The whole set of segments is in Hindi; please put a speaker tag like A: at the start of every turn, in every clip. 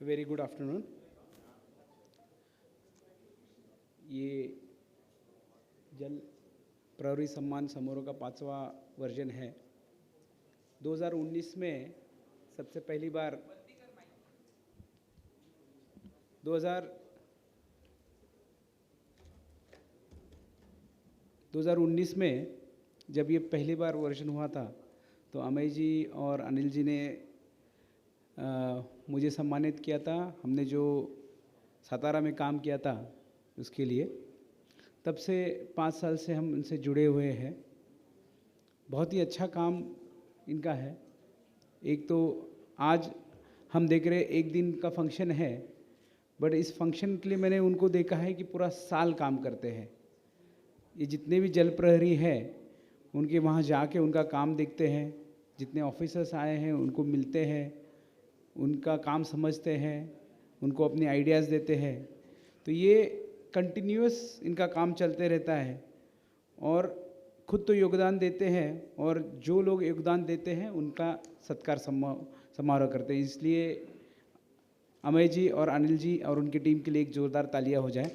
A: Very good afternoon. ये जल प्रहरी सम्मान समारोह का 5वां वर्जन है। 2019 में सबसे पहली बार 2019 में जब ये पहली बार वर्जन हुआ था तो अमय जी और अनिल जी ने मुझे सम्मानित किया था। हमने जो सातारा में काम किया था उसके लिए, तब से 5 साल से हम उनसे जुड़े हुए हैं। बहुत ही अच्छा काम इनका है। एक तो आज हम देख रहे एक दिन का फंक्शन है, बट इस फंक्शन के लिए मैंने उनको देखा है कि पूरा साल काम करते हैं। ये जितने भी जल प्रहरी हैं उनके वहाँ जाके उनका काम देखते हैं, जितने ऑफिसर्स आए हैं उनको मिलते हैं, उनका काम समझते हैं, उनको अपने आइडियाज़ देते हैं। तो ये कंटिन्यूअस इनका काम चलते रहता है और खुद तो योगदान देते हैं और जो लोग योगदान देते हैं उनका सत्कार समारोह करते हैं। इसलिए अमय जी और अनिल जी और उनकी टीम के लिए एक जोरदार तालियां हो जाए।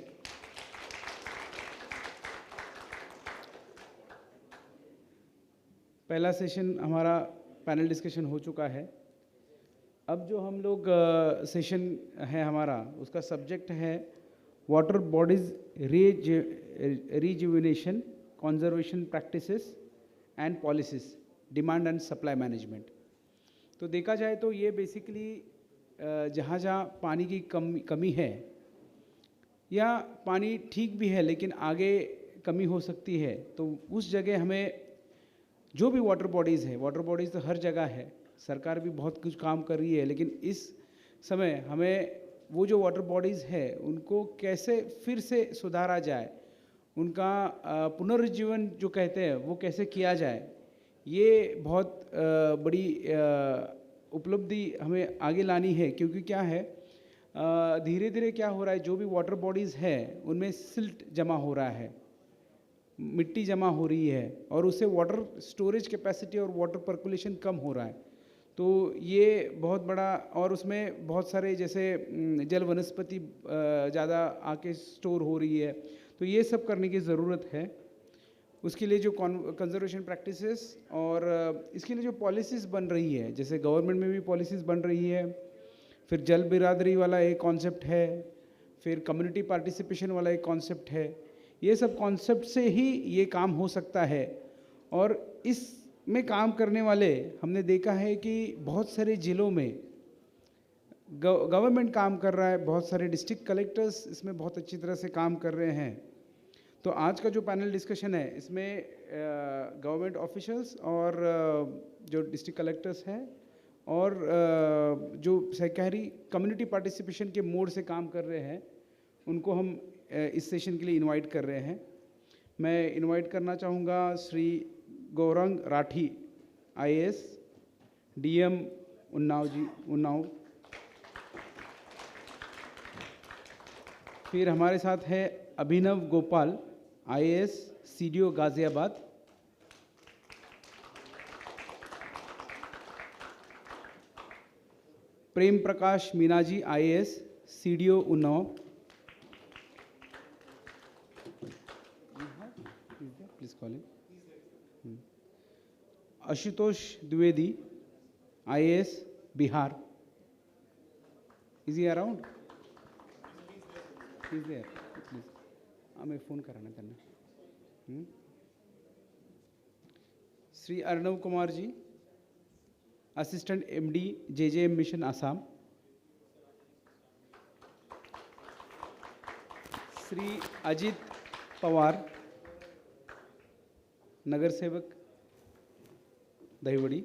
A: पहला सेशन हमारा पैनल डिस्कशन हो चुका है। अब जो हम लोग सेशन है हमारा, उसका सब्जेक्ट है water bodies rejuvenation, conservation practices and policies, demand and supply management. तो देखा जाए तो ये बेसिकली जहाँ जहाँ पानी की कमी है या पानी ठीक भी है लेकिन आगे कमी हो सकती है, तो उस जगह हमें जो भी वाटर बॉडीज़ है, वाटर बॉडीज़ तो हर जगह है, सरकार भी बहुत कुछ काम कर रही है, लेकिन इस समय हमें वो जो वाटर बॉडीज़ है उनको कैसे फिर से सुधारा जाए, उनका पुनर्जीवन जो कहते हैं वो कैसे किया जाए, ये बहुत बड़ी उपलब्धि हमें आगे लानी है। क्योंकि क्या है, धीरे धीरे क्या हो रहा है, जो भी वाटर बॉडीज़ है उनमें सिल्ट जमा हो रहा है, मिट्टी जमा हो रही है और उससे वाटर स्टोरेज कैपेसिटी और वाटर पर्कुलेशन कम हो रहा है। तो ये बहुत बड़ा, और उसमें बहुत सारे जैसे जल वनस्पति ज़्यादा आके स्टोर हो रही है, तो ये सब करने की ज़रूरत है। उसके लिए जो कंजर्वेशन प्रैक्टिसेस और इसके लिए जो पॉलिसीज़ बन रही है, जैसे गवर्नमेंट में भी पॉलिसीज़ बन रही है, फिर जल बिरादरी वाला एक कॉन्सेप्ट है, फिर कम्युनिटी पार्टिसिपेशन वाला एक कॉन्सेप्ट है। ये सब कॉन्सेप्ट से ही ये काम हो सकता है। और इसमें काम करने वाले हमने देखा है कि बहुत सारे ज़िलों में गवर्नमेंट काम कर रहा है, बहुत सारे डिस्ट्रिक्ट कलेक्टर्स इसमें बहुत अच्छी तरह से काम कर रहे हैं। तो आज का जो पैनल डिस्कशन है इसमें गवर्नमेंट ऑफिशियल्स और जो डिस्ट्रिक्ट कलेक्टर्स हैं और जो सहकारी कम्युनिटी पार्टिसिपेशन के मोड से काम कर रहे हैं उनको हम इस सेशन के लिए इनवाइट कर रहे हैं। मैं इनवाइट करना चाहूँगा श्री गौरंग राठी, आईएएस, डीएम उन्नाव जी, उन्नाव। फिर हमारे साथ है Abhinav Gopal, IAS, CDO Ghaziabad. Prem Prakash Meena ji, IAS, CDO Unnao. Please call. Ashutosh Dwivedi, IAS, Bihar. Is he around? Is there? Please हमें फ़ोन कराना करना। Shri Arnav Kumar ji, assistant MD, JJM mission Assam. Shri Ajit Pawar, नगर सेवक, Dahiwadi.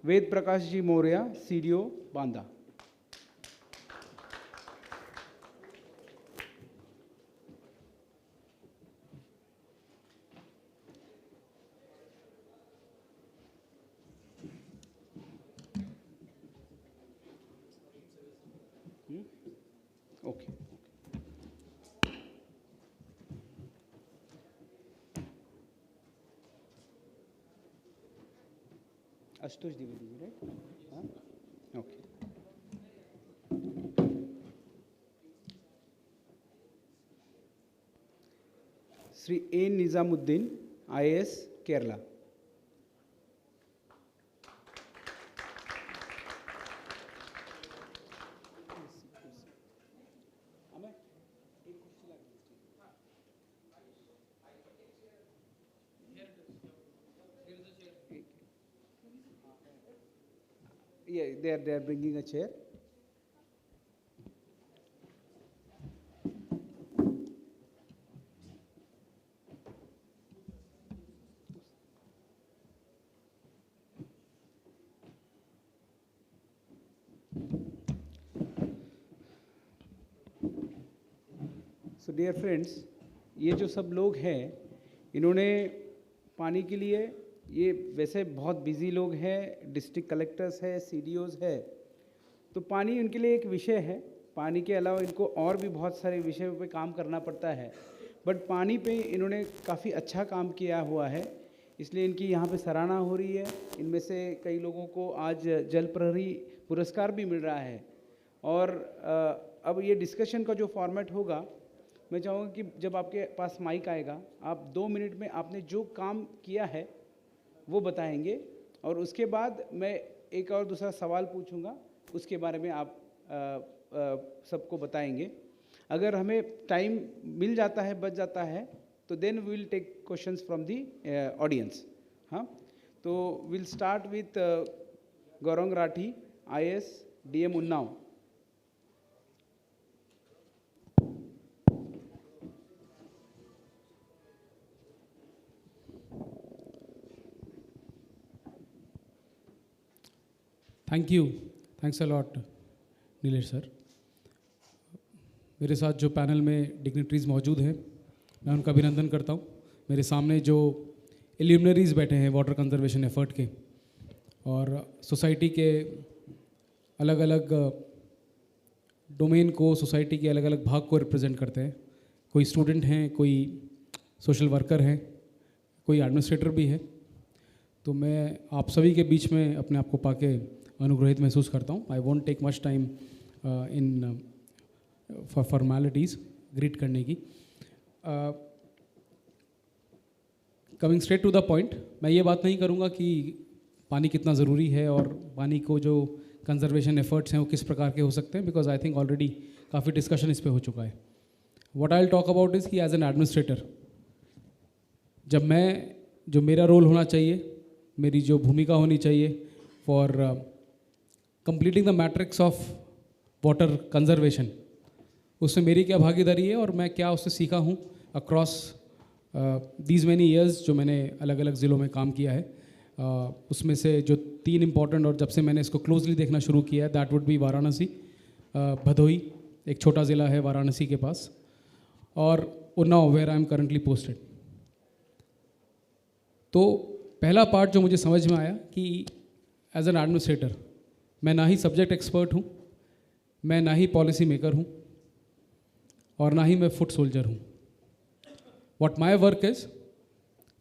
A: Ved Prakash ji Maurya, CDO, Banda. Okay. Astush Dwivedi, right? Huh? Okay. Sri A. Nizamuddin, IAS, Kerala. Yeah, they are bringing a chair. So dear friends, ये जो सब लोग हैं इन्होंने पानी के लिए, ये वैसे बहुत बिजी लोग हैं, डिस्ट्रिक्ट कलेक्टर्स है, CDOs है, तो पानी उनके लिए एक विषय है। पानी के अलावा इनको और भी बहुत सारे विषयों पे काम करना पड़ता है, बट पानी पे इन्होंने काफ़ी अच्छा काम किया हुआ है, इसलिए इनकी यहाँ पे सराहना हो रही है। इनमें से कई लोगों को आज जल प्रहरी पुरस्कार भी मिल रहा है। और अब ये डिस्कशन का जो फॉर्मेट होगा, मैं चाहूँगा कि जब आपके पास माइक आएगा, आप 2 मिनट में आपने जो काम किया है वो बताएंगे, और उसके बाद मैं एक और दूसरा सवाल पूछूंगा, उसके बारे में आप सबको बताएंगे। अगर हमें टाइम मिल जाता है, बच जाता है, तो then we will take questions from the audience. हाँ, तो will start with Gaurang Rathi, IAS, DM Unnao.
B: Thank you, thanks a lot Nilesh sir. मेरे साथ जो पैनल में डिग्निटरीज मौजूद हैं, मैं उनका अभिनंदन करता हूँ। मेरे सामने जो एल्यूमनरीज बैठे हैं वाटर कंजर्वेशन एफर्ट के, और सोसाइटी के अलग अलग डोमेन को, सोसाइटी के अलग अलग भाग को रिप्रेजेंट करते हैं। कोई स्टूडेंट हैं, कोई सोशल वर्कर हैं, कोई एडमिनिस्ट्रेटर भी है। तो मैं आप सभी के बीच में अपने आप को पाके अनुग्रहित महसूस करता हूँ। I won't take much time in formalities greet करने की। Coming straight to the point, मैं ये बात नहीं करूँगा कि पानी कितना ज़रूरी है और पानी को जो कंजर्वेशन एफर्ट्स हैं वो किस प्रकार के हो सकते हैं, बिकॉज आई थिंक ऑलरेडी काफ़ी डिस्कशन इस पे हो चुका है। What I will talk about is कि एज एन एडमिनिस्ट्रेटर, जब मैं, जो मेरा रोल होना चाहिए, मेरी जो भूमिका होनी चाहिए for completing the matrix of water conservation, उसमें मेरी क्या भागीदारी है और मैं क्या उससे सीखा हूँ अक्रॉस दीज मैनी ईयर्स जो मैंने अलग अलग ज़िलों में काम किया है। उसमें से जो 3 इम्पॉर्टेंट, और जब से मैंने इसको क्लोजली देखना शुरू किया है, that would be Varanasi, Bhadohi, एक छोटा ज़िला है वाराणसी के पास, और Unnao, where I am currently posted. तो पहला पार्ट जो मुझे समझ में आया कि एज एन एडमिनिस्ट्रेटर मैं ना ही सब्जेक्ट एक्सपर्ट हूँ, मैं ना ही पॉलिसी मेकर हूँ, और ना ही मैं फुट सोल्जर हूँ। व्हाट माय वर्क इज़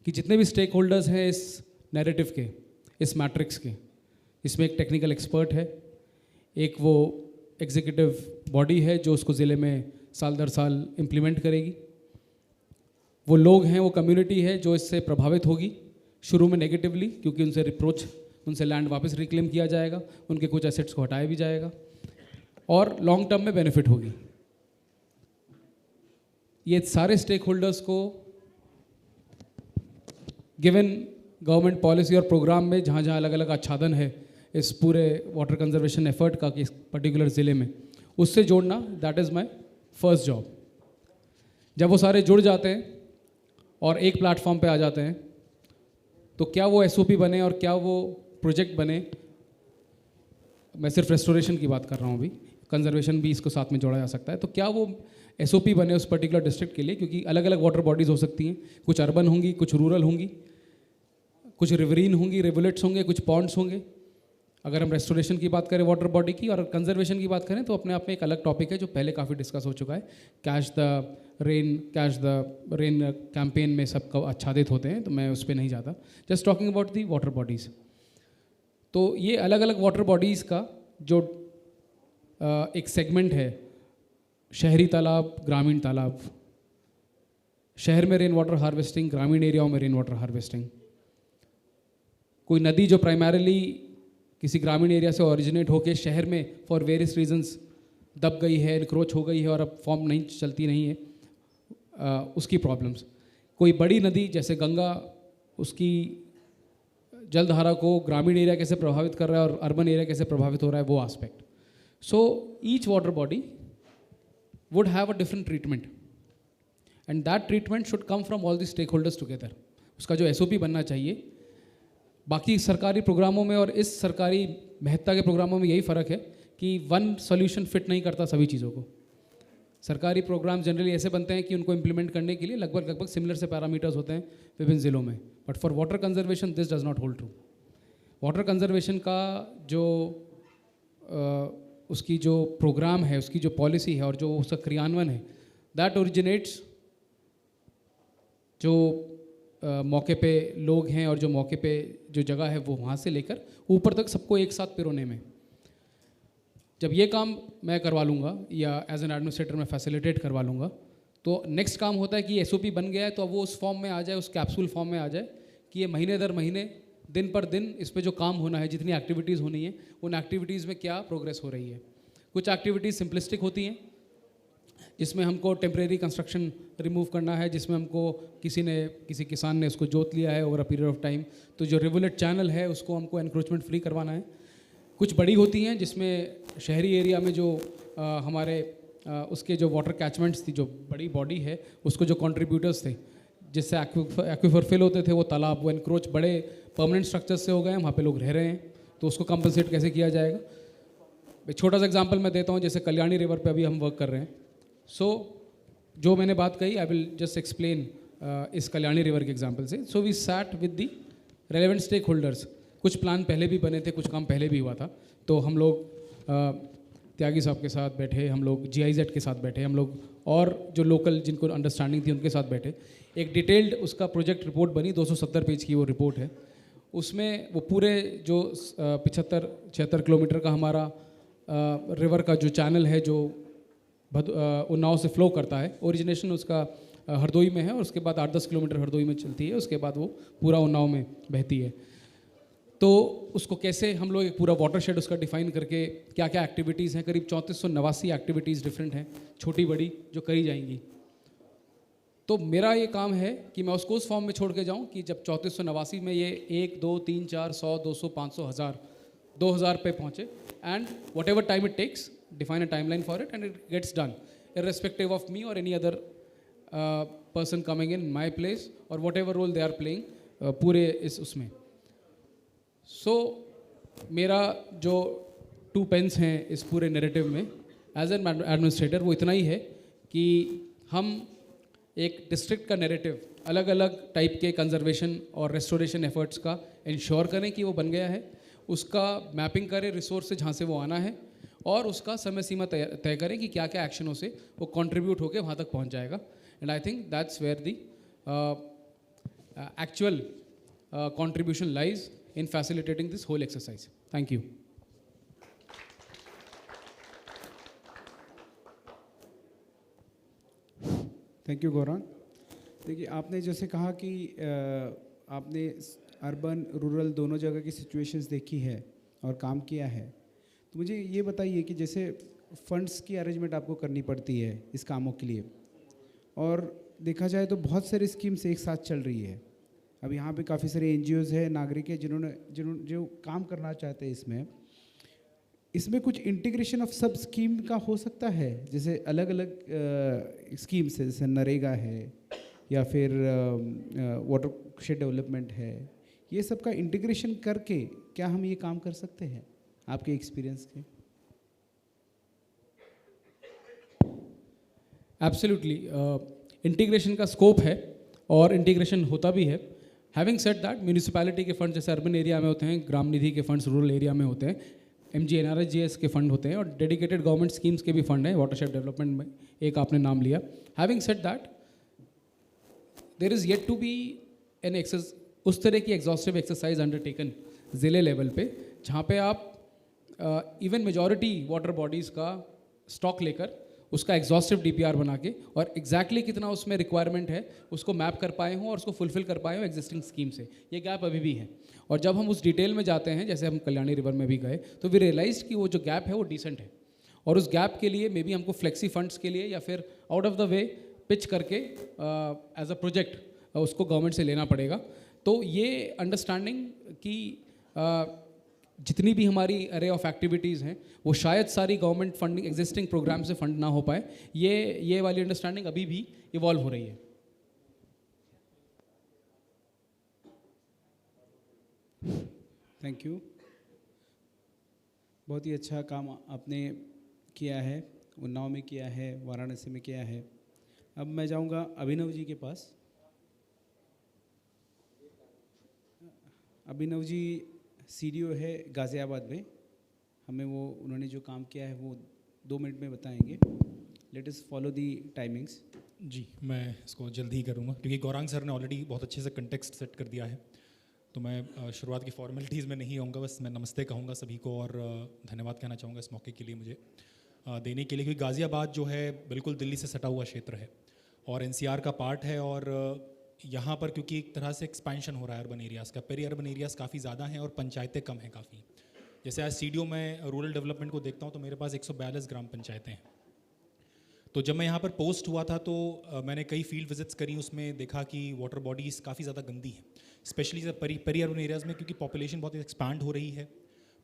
B: कि जितने भी स्टेक होल्डर्स हैं इस नैरेटिव के, इस मैट्रिक्स के, इसमें एक टेक्निकल एक्सपर्ट है, एक वो एग्जीक्यूटिव बॉडी है जो उसको ज़िले में साल दर साल इम्प्लीमेंट करेगी, वो लोग हैं, वो कम्युनिटी है जो इससे प्रभावित होगी, शुरू में नेगेटिवली, क्योंकि उनसे रिप्रोच, उनसे लैंड वापस रिक्लेम किया जाएगा, उनके कुछ एसेट्स को हटाया भी जाएगा, और लॉन्ग टर्म में बेनिफिट होगी। ये सारे स्टेक होल्डर्स को गिवन गवर्नमेंट पॉलिसी और प्रोग्राम में जहाँ जहाँ अलग अलग आच्छादन है इस पूरे वाटर कंजर्वेशन एफर्ट का कि इस पर्टिकुलर ज़िले में, उससे जोड़ना, that is my first job. जब वो सारे जुड़ जाते हैं और एक प्लेटफॉर्म पे आ जाते हैं, तो क्या वो SOP बने और क्या वो प्रोजेक्ट बने, मैं सिर्फ रेस्टोरेशन की बात कर रहा हूँ अभी, कंजर्वेशन भी इसको साथ में जोड़ा जा सकता है, तो क्या वो SOP बने उस पर्टिकुलर डिस्ट्रिक्ट के लिए, क्योंकि अलग अलग वाटर बॉडीज़ हो सकती हैं, कुछ अर्बन होंगी, कुछ रूरल होंगी, कुछ रिवरीन होंगी, रिवुलेट्स होंगे, कुछ पॉन्ड्स होंगे। अगर हम रेस्टोरेशन की बात करें वाटर बॉडी की, और कंजर्वेशन की बात करें, तो अपने आप में एक अलग टॉपिक है जो पहले काफ़ी डिस्कस हो चुका है। कैच द रेन कैंपेन में सब आच्छादित होते हैं, तो मैं उस पर नहीं जाता। Just talking about the water bodies. तो ये अलग अलग वाटर बॉडीज़ का जो एक सेगमेंट है, शहरी तालाब, ग्रामीण तालाब, शहर में रेन वाटर हार्वेस्टिंग, ग्रामीण एरियाओं में रेन वाटर हार्वेस्टिंग। कोई नदी जो प्राइमरीली किसी ग्रामीण एरिया से ओरिजिनेट होकर शहर में फॉर वेरियस रीजंस दब गई है, इनक्रोच हो गई है और अब फॉर्म नहीं चलती नहीं है, उसकी प्रॉब्लम्स। कोई बड़ी नदी जैसे गंगा, उसकी जलधारा को ग्रामीण एरिया कैसे प्रभावित कर रहा है और अर्बन एरिया कैसे प्रभावित हो रहा है, वो aspect. So each water body would have a different treatment and that treatment should come from all the stakeholders together. उसका जो SOP बनना चाहिए, बाकी सरकारी प्रोग्रामों में और इस सरकारी महत्ता के प्रोग्रामों में यही फ़र्क है कि वन सॉल्यूशन फिट नहीं करता सभी चीज़ों को। सरकारी प्रोग्राम जनरली ऐसे बनते हैं कि उनको इम्प्लीमेंट करने के लिए लगभग सिमिलर से पैरामीटर्स होते हैं विभिन्न ज़िलों में, but for water conservation this does not hold true. Water conservation का जो उसकी जो प्रोग्राम है, उसकी जो पॉलिसी है और जो उसका क्रियान्वयन है, दैट ओरिजिनेट्स जो मौके पे लोग हैं और जो मौके पे जो जगह है वो वहाँ से लेकर ऊपर तक सबको एक साथ पिरोने में। जब ये काम मैं करवा लूँगा या एज एन एडमिनिस्ट्रेटर मैं फैसिलिटेट करवा लूँगा, तो नेक्स्ट काम होता है कि SOP बन गया है तो अब वो उस फॉर्म में आ जाए, उस कैप्सूल फॉर्म में आ जाए कि ये महीने दर महीने, दिन पर दिन इस पे जो काम होना है, जितनी एक्टिविटीज़ होनी है, उन एक्टिविटीज़ में क्या प्रोग्रेस हो रही है। कुछ एक्टिविटीज़ सिंपलिस्टिक होती हैं जिसमें हमको टेम्परेरी कंस्ट्रक्शन रिमूव करना है, जिसमें हमको किसी किसान ने उसको जोत लिया है over a period of time, तो जो रिवुलेट चैनल है उसको हमको एनक्रोचमेंट फ्री करवाना है। कुछ बड़ी होती हैं जिसमें शहरी एरिया में जो हमारे उसके जो वाटर कैचमेंट्स थी, जो बड़ी बॉडी है, उसको जो कंट्रीब्यूटर्स थे जिससे एक्वीफर फिल होते थे, वो तालाब, वो एनक्रोच बड़े परमानेंट स्ट्रक्चर्स से हो गए हैं, वहाँ पे लोग रह रहे हैं, तो उसको कंपनसेट कैसे किया जाएगा। एक छोटा सा एग्जांपल मैं देता हूँ, जैसे कल्याणी रिवर पे अभी हम वर्क कर रहे हैं। सो जो मैंने बात कही, आई विल जस्ट एक्सप्लेन इस कल्याणी रिवर के एग्जांपल से। So we sat with the relevant stakeholders. कुछ प्लान पहले भी बने थे, कुछ काम पहले भी हुआ था, तो हम लोग त्यागी साहब के साथ बैठे, हम लोग GIZ के साथ बैठे, हम लोग और जो लोकल जिनको अंडरस्टैंडिंग थी उनके साथ बैठे। एक डिटेल्ड उसका प्रोजेक्ट रिपोर्ट बनी, 270 पेज की वो रिपोर्ट है। उसमें वो पूरे जो 75-76 किलोमीटर का हमारा रिवर का जो चैनल है, जो उन्नाव से फ्लो करता है, ओरिजिनेशन उसका हरदोई में है और उसके बाद 8-10 किलोमीटर हरदोई में चलती है, उसके बाद वो पूरा उन्नाव में बहती है। तो उसको कैसे हम लोग एक पूरा वाटरशेड उसका डिफाइन करके क्या क्या एक्टिविटीज़ हैं, करीब 3489 एक्टिविटीज़ डिफरेंट हैं, छोटी बड़ी, जो करी जाएंगी। तो मेरा ये काम है कि मैं उसको उस फॉर्म में छोड़ के जाऊँ कि जब 3489 में ये 1, 2, 3, 4, 100, 200, 500, 1000, 2000 पे पहुँचे, and whatever time it takes, define a timeline for it and it gets done irrespective of me or any other person coming in my place or whatever role they are playing पूरे इस उसमें। So मेरा जो 2 pence हैं इस पूरे नैरेटिव में एज एन एडमिनिस्ट्रेटर, वो इतना ही है कि हम एक डिस्ट्रिक्ट का नैरेटिव अलग अलग टाइप के कंजर्वेशन और रेस्टोरेशन एफर्ट्स का इंश्योर करें कि वो बन गया है, उसका मैपिंग करें रिसोर्स से जहाँ से वो आना है, और उसका समय सीमा तय करें कि क्या क्या एक्शनों से वो कंट्रीब्यूट होकर वहाँ तक पहुँच जाएगा। And I think that's where the actual contribution lies in facilitating this whole exercise. Thank you.
A: Thank you Gaurang. देखिए, आपने जैसे कहा कि आपने अर्बन रूरल दोनों जगह की सिचुएशंस देखी है और काम किया है, तो मुझे ये बताइए कि जैसे फंड्स की अरेंजमेंट आपको करनी पड़ती है इस कामों के लिए, और देखा जाए तो बहुत सारी स्कीम्स एक साथ चल रही है। अब यहाँ पे काफ़ी सारे NGOs हैं, नागरिक हैं, जिन्होंने जो काम करना चाहते हैं इसमें कुछ इंटीग्रेशन ऑफ सब स्कीम का हो सकता है, जैसे अलग अलग स्कीम्स है, जैसे नरेगा है या फिर वाटर शेड डेवलपमेंट है, ये सब का इंटीग्रेशन करके क्या हम ये काम कर सकते हैं आपके एक्सपीरियंस के?
B: एब्सोल्युटली, इंटीग्रेशन का स्कोप है और इंटीग्रेशन होता भी है। हैविंग सेड दैट, म्यूनिसिपैलिटी के फंड जैसे अर्बन एरिया में होते हैं, ग्राम निधि के फंड्स रूरल एरिया में होते हैं, MGNRGS के फंड होते हैं, और डेडिकेटेड गवर्नमेंट स्कीम्स के भी फंड हैं वाटरशेड डेवलपमेंट में, एक आपने नाम लिया। Having said that, there is yet to be an exercise, उस तरह की एग्जॉस्टिव एक्सरसाइज अंडरटेकन ज़िले लेवल पे जहाँ पे आप इवन मेजॉरिटी वाटर बॉडीज़ का स्टॉक लेकर उसका एग्जॉस्टिव डीपीआर बना के और एग्जैक्टली कितना उसमें रिक्वायरमेंट है उसको मैप कर पाए हों और उसको फुलफिल कर पाए हों एग्जिस्टिंग स्कीम से। ये गैप अभी भी है, और जब हम उस डिटेल में जाते हैं, जैसे हम कल्याणी रिवर में भी गए, तो वी रियलाइज कि वो जो गैप है वो डिसेंट है, और उस गैप के लिए मे बी हमको फ्लेक्सी फंड्स के लिए या फिर out of the way pitch करके एज अ प्रोजेक्ट उसको गवर्नमेंट से लेना पड़ेगा। तो ये अंडरस्टैंडिंग कि जितनी भी हमारी अरे ऑफ एक्टिविटीज़ हैं वो शायद सारी गवर्नमेंट फंडिंग एग्जिस्टिंग प्रोग्राम से फंड ना हो पाए, ये वाली अंडरस्टैंडिंग अभी भी इवॉल्व हो रही है।
A: थैंक यू, बहुत ही अच्छा काम आपने किया है, उन्नाव में किया है, वाराणसी में किया है। अब मैं जाऊंगा अभिनव जी के पास। अभिनव जी सीडीओ है गाज़ियाबाद में, हमें वो उन्होंने जो काम किया है वो 2 मिनट में बताएंगे। Let us follow the timings.
C: जी, मैं इसको जल्दी ही करूँगा क्योंकि गौरांग सर ने ऑलरेडी बहुत अच्छे से कंटेक्स्ट सेट कर दिया है, तो मैं शुरुआत की फॉर्मेलिटीज़ में नहीं आऊँगा, बस मैं नमस्ते कहूँगा सभी को और धन्यवाद कहना चाहूँगा इस मौके के लिए मुझे देने के लिए, क्योंकि गाज़ियाबाद जो है बिल्कुल दिल्ली से सटा हुआ क्षेत्र है और एनसीआर का पार्ट है, और यहाँ पर क्योंकि एक तरह से एक्सपेंशन हो रहा है अर्बन एरियाज़ का, पेरी अर्बन एरियाज़ काफ़ी ज़्यादा हैं और पंचायतें कम हैं काफ़ी। जैसे आज सीडीओ में रूरल डेवलपमेंट को देखता हूँ तो मेरे पास 142 ग्राम पंचायतें हैं। तो जब मैं यहाँ पर पोस्ट हुआ था तो मैंने कई फील्ड विजिट्स करी, उसमें देखा कि वाटर बॉडीज़ काफ़ी ज़्यादा गंदी हैं, स्पेशली पेरी अर्बन एरियाज़ में, क्योंकि पॉपुलेशन बहुत एक्सपांड हो रही है,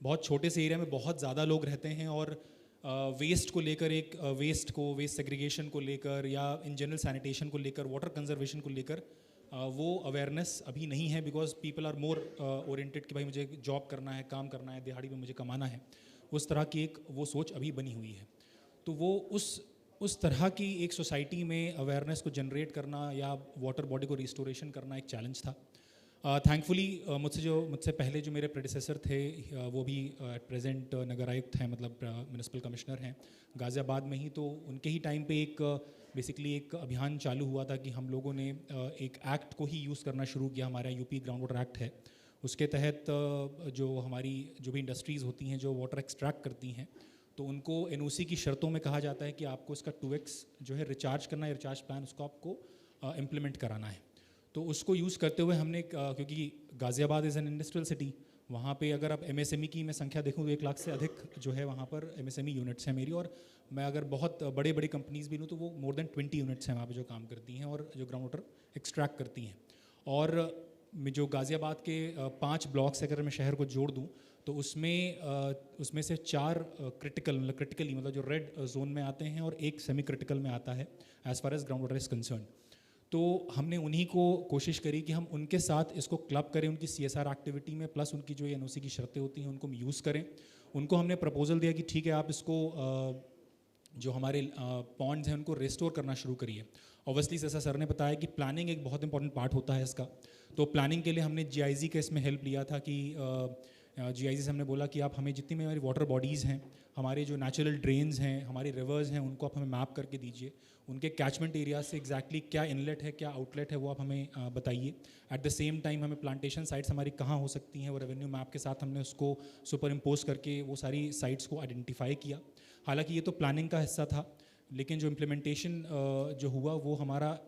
C: बहुत छोटे से एरिया में बहुत ज़्यादा लोग रहते हैं, और वेस्ट को लेकर वेस्ट सेग्रीगेशन को लेकर या इन जनरल सैनिटेशन को लेकर, वाटर कंजर्वेशन को लेकर वो अवेयरनेस अभी नहीं है, because people are more oriented कि भाई मुझे जॉब करना है, काम करना है, दिहाड़ी में मुझे कमाना है, उस तरह की एक वो सोच अभी बनी हुई है। तो वो उस तरह की एक सोसाइटी में अवेयरनेस को जनरेट करना या वाटर बॉडी को रिस्टोरेशन करना एक चैलेंज था। थैंकफुली मुझसे पहले जो मेरे प्रेडिसेसर थे वो भी एट प्रेजेंट नगर आयुक्त हैं, मतलब म्यूनिसिपल कमिश्नर हैं गाज़ियाबाद में ही, तो उनके ही टाइम पे एक बेसिकली एक अभियान चालू हुआ था कि हम लोगों ने एक एक्ट को ही यूज़ करना शुरू किया, हमारा यूपी ग्राउंड वाटर एक्ट है, उसके तहत जो भी इंडस्ट्रीज़ होती हैं जो वाटर एक्सट्रैक्ट करती हैं, तो उनको एनओसी की शर्तों में कहा जाता है कि आपको इसका 2x जो है रिचार्ज करना है, रिचार्ज प्लान उसको आपको इम्प्लीमेंट कराना है। तो उसको यूज़ करते हुए हमने, क्योंकि Ghaziabad is an industrial city, वहाँ पे अगर आप एमएसएमई की मैं संख्या देखूँ तो 1 लाख से अधिक जो है वहाँ पर एमएसएमई यूनिट्स हैं मेरी, और मैं अगर बहुत बड़ी कंपनीज़ भी लूँ तो वो मोर देन 20 यूनिट्स हैं वहाँ पे जो काम करती हैं और जो ग्राउंड वाटर एक्सट्रैक्ट करती हैं। और जो गाज़ियाबाद के 5 ब्लॉक्स अगर मैं शहर को जोड़ दूँ तो उसमें से 4 क्रिटिकली मतलब जो रेड जोन में आते हैं और 1 सेमी क्रिटिकल में आता है as far as ground water is concern. तो हमने उन्हीं को कोशिश करी कि हम उनके साथ इसको क्लब करें उनकी CSR एक्टिविटी में, प्लस उनकी जो एनओसी की शर्तें होती हैं उनको हम यूज़ करें। उनको हमने प्रपोजल दिया कि ठीक है आप इसको जो हमारे पॉन्ड्स हैं उनको रिस्टोर करना शुरू करिए। ऑब्वियसली जैसा सर ने बताया कि प्लानिंग एक बहुत इंपॉर्टेंट पार्ट होता है इसका, तो प्लानिंग के लिए हमने GIZ का इसमें हेल्प लिया था कि GIZ से हमने बोला कि आप हमें जितनी भी हमारी वाटर बॉडीज़ हैं, हमारे जो नेचुरल ड्रेन्स हैं, हमारे रिवर्स हैं, उनको आप हमें मैप करके दीजिए, उनके कैचमेंट एरिया से एग्जैक्टली क्या इनलेट है क्या आउटलेट है वो आप हमें बताइए। एट द सेम टाइम हमें प्लांटेशन साइट्स हमारी कहाँ हो सकती हैं वो रेवेन्यू मैप के साथ हमने उसको सुपर इम्पोज करके वो सारी साइट्स को आइडेंटिफाई किया। हालांकि ये तो प्लानिंग का हिस्सा था, लेकिन जो इम्प्लीमेंटेशन जो हुआ वो हमारा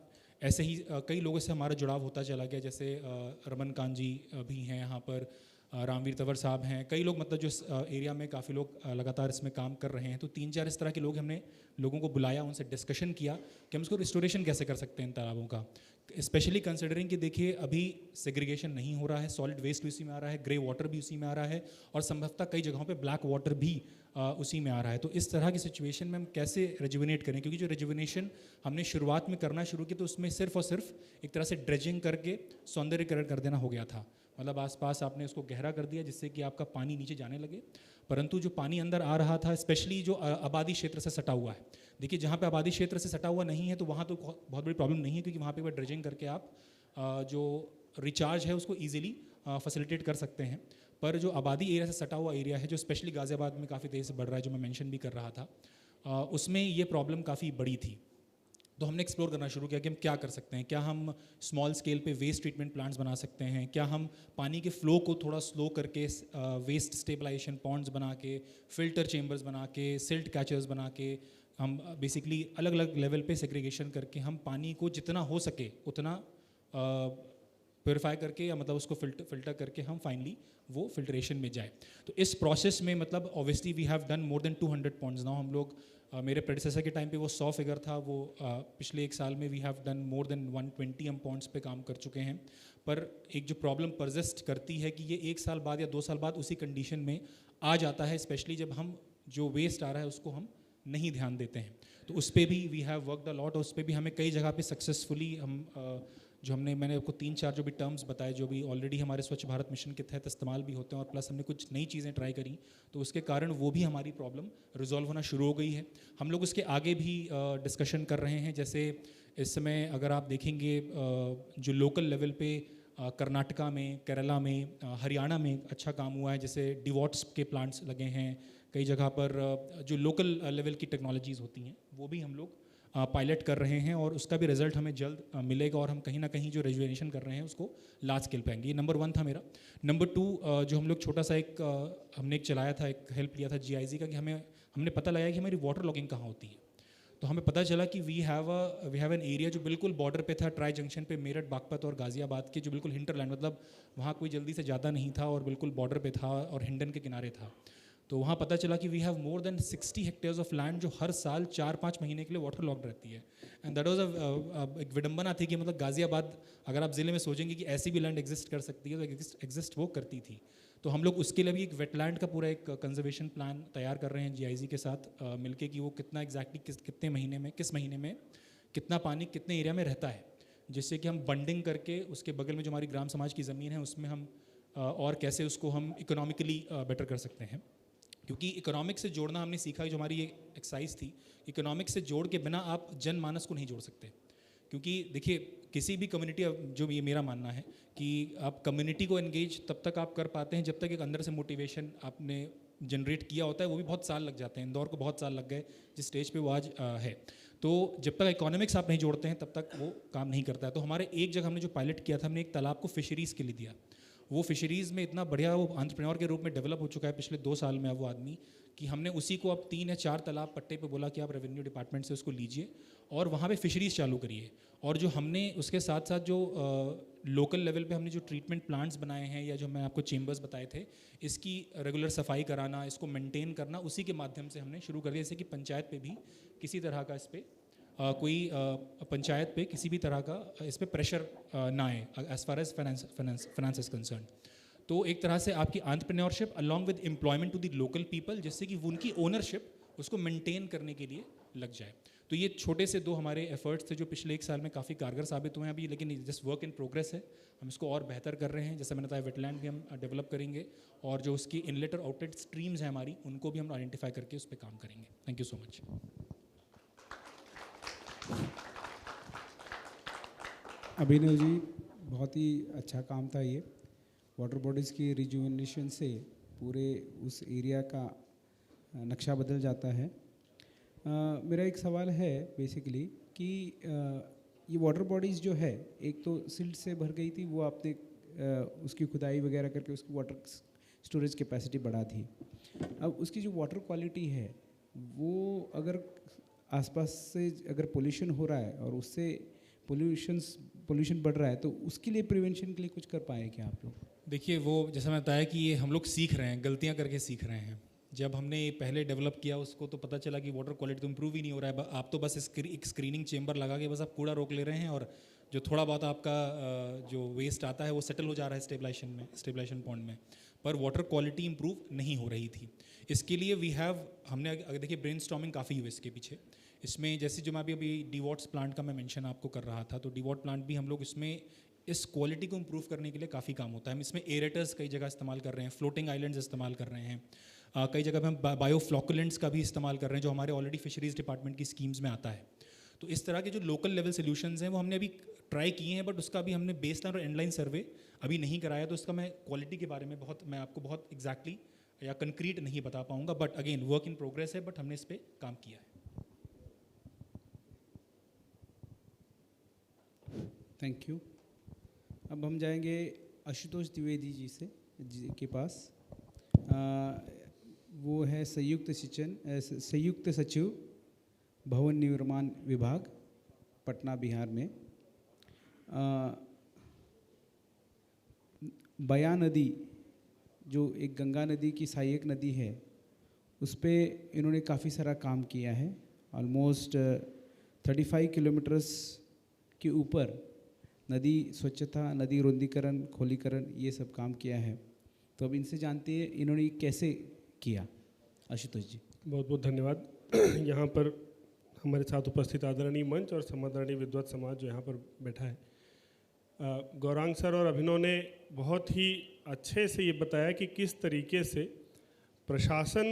C: ऐसे ही कई लोगों से हमारा जुड़ाव होता चला गया, जैसे रमन कान जी भी हैं यहाँ पर, रामवीर तंवर साहब हैं, कई लोग मतलब जो इस एरिया में काफ़ी लोग लगातार इसमें काम कर रहे हैं। तो 3-4 इस तरह के लोग हमने लोगों को बुलाया, उनसे डिस्कशन किया कि हम इसको रिस्टोरेशन कैसे कर सकते हैं इन तालाबों का, स्पेशली कंसिडरिंग कि देखिए अभी सेग्रीगेशन नहीं हो रहा है, सॉलिड वेस्ट भी उसी में आ रहा है, ग्रे वाटर भी उसी में आ रहा है और संभवतः कई जगहों पे ब्लैक वाटर भी उसी में आ रहा है। तो इस तरह की सिचुएशन में हम कैसे रेजुविनेट करें, क्योंकि जो रेजुविनेशन हमने शुरुआत में करना शुरू किया तो उसमें सिर्फ और सिर्फ एक तरह से ड्रेजिंग करके सौंदर्यीकरण कर देना हो गया था, मतलब आसपास आपने उसको गहरा कर दिया जिससे कि आपका पानी नीचे जाने लगे, परंतु जो पानी अंदर आ रहा था स्पेशली जो आबादी क्षेत्र से सटा हुआ है, देखिए जहाँ पे आबादी क्षेत्र से सटा हुआ नहीं है तो वहाँ तो बहुत बड़ी प्रॉब्लम नहीं है, क्योंकि वहाँ पे वह ड्रेजिंग करके आप जो रिचार्ज है उसको ईजिली फैसिलिटेट कर सकते हैं। पर जो आबादी एरिया से सटा हुआ एरिया है जो स्पेशली गाज़ियाबाद में काफ़ी तेज़ी से बढ़ रहा है, जो मैं मेंशन भी कर रहा था, उसमें ये प्रॉब्लम काफ़ी बड़ी थी। तो हमने एक्सप्लोर करना शुरू किया कि हम क्या कर सकते हैं, क्या हम स्मॉल स्केल पे वेस्ट ट्रीटमेंट प्लांट्स बना सकते हैं, क्या हम पानी के फ्लो को थोड़ा स्लो करके वेस्ट स्टेबलाइजेशन पॉन्ड्स बना के, फिल्टर चेम्बर्स बना के, सिल्ट कैचर्स बना के, हम बेसिकली अलग अलग लेवल पे सेग्रीगेशन करके हम पानी को जितना हो सके उतना प्योरीफाई करके या मतलब उसको फिल्टर करके हम फाइनली वो फिल्ट्रेशन में जाए। तो इस प्रोसेस में मतलब obviously we have done more than 200 ponds now. हम लोग मेरे प्रेडिसेसर के टाइम पे वो 100 फिगर था, वो पिछले एक साल में we have done more than 120 हम पॉन्ड्स पे काम कर चुके हैं। पर एक जो प्रॉब्लम परसिस्ट करती है कि ये 1 साल बाद या 2 साल बाद उसी कंडीशन में आ जाता है, स्पेशली जब हम जो वेस्ट आ रहा है उसको हम नहीं ध्यान देते हैं। तो उस पर भी we have worked a lot, और उस पर भी हमें कई जगह पे सक्सेसफुली हम जो मैंने आपको 3-4 जो भी टर्म्स बताए जो भी ऑलरेडी हमारे स्वच्छ भारत मिशन के तहत इस्तेमाल भी होते हैं, और प्लस हमने कुछ नई चीज़ें ट्राई करी, तो उसके कारण वो भी हमारी प्रॉब्लम रिजॉल्व होना शुरू हो गई है। हम लोग उसके आगे भी डिस्कशन कर रहे हैं। जैसे इस समय अगर आप देखेंगे जो लोकल लेवल पे कर्नाटका में, केरला में, हरियाणा में अच्छा काम हुआ है, जैसे डिवॉट्स के प्लांट्स लगे हैं कई जगह पर। जो लोकल लेवल की टेक्नोलॉजीज़ होती हैं वो भी हम लोग पायलट कर रहे हैं, और उसका भी रिजल्ट हमें जल्द मिलेगा, और हम कहीं ना कहीं जो रेजुवेशन कर रहे हैं उसको लार्ज स्केल पे आएंगे। ये नंबर 1 था मेरा। नंबर 2 जो हम लोग छोटा सा हमने एक चलाया था, एक हेल्प लिया था GIZ का, कि हमने पता लगाया कि हमारी वाटर लॉगिंग कहाँ होती है। तो हमें पता चला कि वी हैव एन एरिया जो बिल्कुल बॉर्डर पे था, ट्राई जंक्शन पे, मेरठ, बागपत और गाजियाबाद के, जो बिल्कुल हिंटरलैंड, मतलब वहाँ कोई जल्दी से ज़्यादा नहीं था और बिल्कुल बॉर्डर पे था और हिंडन के किनारे था। तो वहाँ पता चला कि we have more than 60 hectares of land जो हर साल 4-5 महीने के लिए वाटर लॉक्ड रहती है। एंड दैट वाज एक विडंबना थी कि मतलब गाजियाबाद अगर आप ज़िले में सोचेंगे कि ऐसी भी लैंड एग्जिस्ट कर सकती है, तो एग्जिस्ट वो करती थी। तो हम लोग उसके लिए भी एक वेटलैंड का पूरा एक कंजर्वेशन प्लान तैयार कर रहे हैं GIZ के साथ मिलके, कि वो कितना एग्जैक्टली कितने महीने में, किस महीने में कितना पानी कितने एरिया में रहता है, जिससे कि हम बंडिंग करके उसके बगल में जो हमारी ग्राम समाज की ज़मीन है उसमें हम और कैसे उसको हम इकोनॉमिकली बेटर कर सकते हैं। क्योंकि इकोनॉमिक्स से जोड़ना हमने सीखा, जो हमारी ये एक्सरसाइज थी, इकोनॉमिक्स से जोड़ के बिना आप जनमानस को नहीं जोड़ सकते। क्योंकि देखिए किसी भी कम्युनिटी, जो ये मेरा मानना है कि आप कम्युनिटी को एंगेज तब तक आप कर पाते हैं जब तक एक अंदर से मोटिवेशन आपने जनरेट किया होता है, वो भी बहुत साल लग जाते हैं। इंदौर को बहुत साल लग गए जिस स्टेज पे वो आज है। तो जब तक इकोनॉमिक्स आप नहीं जोड़ते हैं तब तक वो काम नहीं करता है। तो हमारे एक जगह हमने जो पायलट किया था, हमने एक तालाब को फिशरीज़ के लिए दिया। वो फिशरीज़ में इतना बढ़िया वो एंटरप्रेन्योर के रूप में डेवलप हो चुका है पिछले 2 साल में अब वो आदमी, कि हमने उसी को अब 3 या 4 तालाब पट्टे पे बोला कि आप रेवेन्यू डिपार्टमेंट से उसको लीजिए और वहाँ पे फिशरीज़ चालू करिए। और जो हमने उसके साथ साथ जो लोकल लेवल पे हमने जो ट्रीटमेंट प्लांट्स बनाए हैं, या जो मैं आपको चेम्बर्स बताए थे, इसकी रेगुलर सफाई कराना, इसको मेंटेन करना, उसी के माध्यम से हमने शुरू कर दिया। जैसे कि पंचायत पे भी किसी तरह का इस पर कोई पंचायत पे किसी भी तरह का इस पर प्रेशर ना आए as far as finance is concern. तो एक तरह से आपकी entrepreneurship along with employment to the local people, जिससे कि उनकी ओनरशिप उसको मेंटेन करने के लिए लग जाए। तो ये छोटे से 2 हमारे एफर्ट्स थे जो पिछले 1 साल में काफ़ी कारगर साबित हुए हैं अभी, लेकिन जस्ट वर्क इन प्रोग्रेस है। हम इसको और बेहतर कर रहे हैं। जैसे मैंने बताया, वेटलैंड भी हम डेवलप करेंगे, और जो उसकी इनलेट और आउटलेट स्ट्रीम्स हैं हमारी, उनको भी हम आइडेंटिफाई करके उस पर काम करेंगे। Thank you so much.
A: Abhinav ji, बहुत ही अच्छा काम था ये। वाटर बॉडीज़ की रिजुविनेशन से पूरे उस एरिया का नक्शा बदल जाता है। मेरा एक सवाल है बेसिकली कि ये वाटर बॉडीज़ जो है, एक तो सिल्ट से भर गई थी, वो आपने उसकी खुदाई वगैरह करके उसकी वाटर स्टोरेज कैपेसिटी बढ़ा थी। अब उसकी जो वाटर क्वालिटी है, वो अगर आसपास से अगर पोल्यूशन हो रहा है और उससे पोल्यूशन बढ़ रहा है, तो उसके लिए प्रिवेंशन के लिए कुछ कर पाए क्या आप लोग?
C: देखिए, वो जैसा मैं बताया कि ये हम लोग सीख रहे हैं, गलतियां करके सीख रहे हैं। जब हमने पहले डेवलप किया उसको, तो पता चला कि वाटर क्वालिटी तो इम्प्रूव ही नहीं हो रहा है। आप तो बस एक स्क्रीनिंग चेम्बर लगा के बस आप कूड़ा रोक ले रहे हैं, और जो थोड़ा बहुत आपका जो वेस्ट आता है वो सेटल हो जा रहा है स्टेबलाइजेशन पॉइंट में, पर वाटर क्वालिटी इंप्रूव नहीं हो रही थी। इसके लिए हमने अगर देखिए ब्रेनस्टॉर्मिंग काफ़ी हुई इसके पीछे। इसमें जैसे जो मैं अभी डिवॉट्स प्लांट का मैं मेंशन आपको कर रहा था, तो डिवॉट प्लांट भी हम लोग इसमें इस क्वालिटी को इंप्रूव करने के लिए काफ़ी काम होता है। हम इसमें एरेटर्स कई जगह इस्तेमाल कर रहे हैं, फ्लोटिंग आइलैंड्स इस्तेमाल कर रहे हैं, कई जगह पे हम बायोफ्लॉकुलेंट्स का भी इस्तेमाल कर रहे हैं, जो हमारे ऑलरेडी फिशरीज़ डिपार्टमेंट की स्कीम्स में आता है। तो इस तरह के जो लोकल लेवल सोल्यूशंस हैं वो हमने अभी ट्राई किए हैं, बट उसका भी हमने बेसलाइन और एंडलाइन सर्वे अभी नहीं कराया। तो इसका मैं क्वालिटी के बारे में मैं आपको बहुत एग्जैक्टली या कंक्रीट नहीं बता पाऊँगा, but again work in progress है, बट हमने इस पर काम किया है।
A: Thank you. अब हम जाएंगे आशुतोष द्विवेदी जी के पास। वो है संयुक्त सचिव भवन निर्माण विभाग, पटना बिहार में। बया नदी जो एक गंगा नदी की सहायक नदी है, उस पे इन्होंने काफ़ी सारा काम किया है। ऑलमोस्ट 35 किलोमीटर्स के ऊपर नदी स्वच्छता, नदी रुंदीकरण, खोलीकरण, ये सब काम किया है। तो अब इनसे जानते हैं इन्होंने ये कैसे किया। आशुतोष जी।
D: बहुत बहुत धन्यवाद। यहाँ पर हमारे साथ उपस्थित आदरणीय मंच और समादरणीय विद्वत समाज जो यहाँ पर बैठा है, गौरांग सर और अभिनव ने बहुत ही अच्छे से ये बताया कि किस तरीके से प्रशासन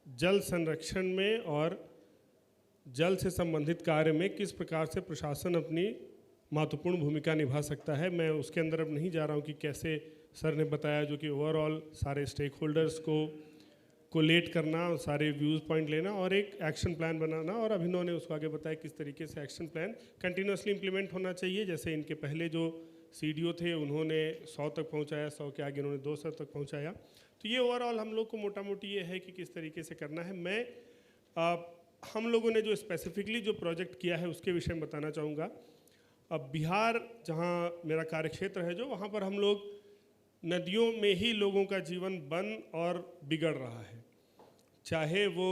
D: जल संरक्षण में और जल से संबंधित कार्य में किस प्रकार से प्रशासन अपनी महत्वपूर्ण भूमिका निभा सकता है। मैं उसके अंदर अब नहीं जा रहा हूँ कि कैसे सर ने बताया, जो कि ओवरऑल सारे स्टेक होल्डर्स को कोलेट करना, सारे व्यूज़ पॉइंट लेना और एक एक्शन प्लान बनाना, और अभिनव ने उसको आगे बताया किस तरीके से एक्शन प्लान कंटिन्यूसली इंप्लीमेंट होना चाहिए। जैसे इनके पहले जो CDO थे उन्होंने 100 तक पहुंचाया, 100 के आगे उन्होंने 200 तक पहुंचाया। तो ये ओवरऑल हम लोग को मोटा मोटी ये है कि किस तरीके से करना है। हम लोगों ने जो स्पेसिफिकली जो प्रोजेक्ट किया है उसके विषय में बताना चाहूँगा। अब बिहार जहाँ मेरा कार्यक्षेत्र है, जो वहाँ पर हम लोग नदियों में ही लोगों का जीवन बन और बिगड़ रहा है, चाहे वो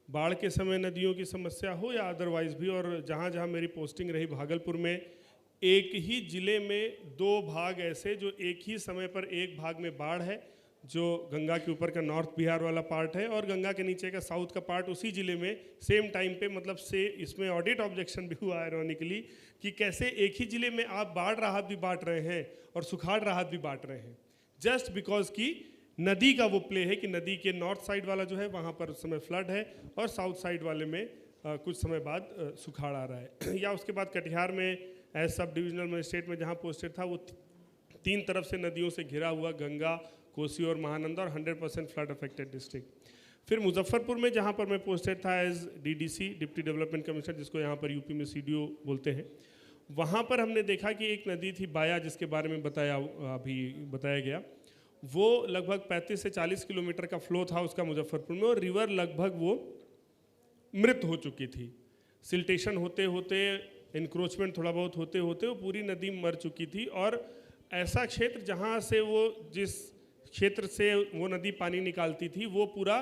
D: बाढ़ के समय नदियों की समस्या हो या अदरवाइज भी। और जहाँ जहाँ मेरी पोस्टिंग रही, भागलपुर में एक ही ज़िले में 2 भाग ऐसे जो एक ही समय पर, एक भाग में बाढ़ है जो गंगा के ऊपर का नॉर्थ बिहार वाला पार्ट है, और गंगा के नीचे का साउथ का पार्ट उसी ज़िले में सेम टाइम पे, मतलब से इसमें ऑडिट ऑब्जेक्शन भी हुआ आयरॉनिकली कि कैसे एक ही ज़िले में आप बाढ़ राहत भी बांट रहे हैं और सुखाड़ राहत भी बांट रहे हैं, जस्ट बिकॉज की नदी का वो प्ले है कि नदी के नॉर्थ साइड वाला जो है वहाँ पर उस समय फ्लड है और साउथ साइड वाले में कुछ समय बाद सुखाड़ आ रहा है। या उसके बाद कटिहार में एज सब डिविजनल मजिस्ट्रेट में जहाँ पोस्टेड था, वो 3 तरफ से नदियों से घिरा हुआ, गंगा, कोसी और महानंदा, और 100% फ्लड अफेक्टेड डिस्ट्रिक्ट। फिर मुजफ्फरपुर में जहाँ पर मैं पोस्टेड था as DDC, deputy development commissioner, जिसको यहाँ पर यूपी में CDO बोलते हैं, वहाँ पर हमने देखा कि एक नदी थी बाया, जिसके बारे में अभी बताया गया। वो लगभग 35 से 40 किलोमीटर का फ्लो था उसका मुजफ्फरपुर में, और रिवर लगभग वो मृत हो चुकी थी। सिल्टेशन होते होते, इंक्रोचमेंट थोड़ा बहुत होते होते वो पूरी नदी मर चुकी थी। और ऐसा क्षेत्र जहाँ से वो, जिस क्षेत्र से वो नदी पानी निकालती थी, वो पूरा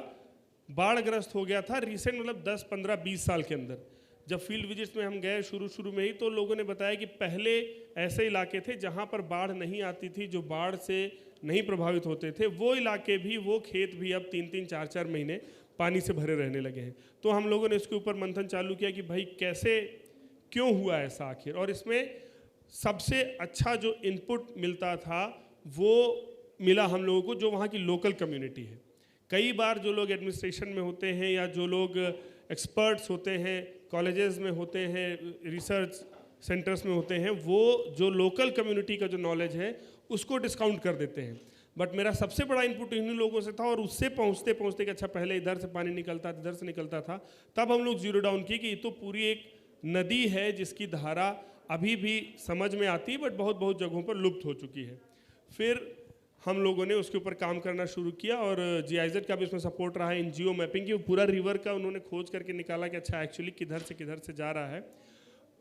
D: बाढ़ग्रस्त हो गया था रिसेंट, मतलब 10, 15, 20 साल के अंदर। जब फील्ड विजिट्स में हम गए शुरू में ही, तो लोगों ने बताया कि पहले ऐसे इलाके थे जहाँ पर बाढ़ नहीं आती थी, जो बाढ़ से नहीं प्रभावित होते थे, वो इलाके भी, वो खेत भी अब 3-3, 4-4 महीने पानी से भरे रहने लगे हैं। तो हम लोगों ने इसके ऊपर मंथन चालू किया कि भाई कैसे, क्यों हुआ ऐसा आखिर। और इसमें सबसे अच्छा जो इनपुट मिलता था वो मिला हम लोगों को, जो वहाँ की लोकल कम्युनिटी है। कई बार जो लोग एडमिनिस्ट्रेशन में होते हैं या जो लोग एक्सपर्ट्स होते हैं, कॉलेजेस में होते हैं, रिसर्च सेंटर्स में होते हैं, वो जो लोकल कम्युनिटी का जो नॉलेज है उसको डिस्काउंट कर देते हैं। बट मेरा सबसे बड़ा इनपुट इन्हीं लोगों से था, और उससे पहुँचते पहुँचते कि अच्छा पहले इधर से पानी निकलता था, इधर से निकलता था, तब हम लोग जीरो डाउन किए कि ये तो पूरी एक नदी है जिसकी धारा अभी भी समझ में आती है, बट बहुत बहुत जगहों पर लुप्त हो चुकी है। फिर हम लोगों ने उसके ऊपर काम करना शुरू किया, और GIZ का भी इसमें सपोर्ट रहा है, इन जियो मैपिंग की। वो पूरा रिवर का उन्होंने खोज करके निकाला कि अच्छा एक्चुअली किधर से जा रहा है।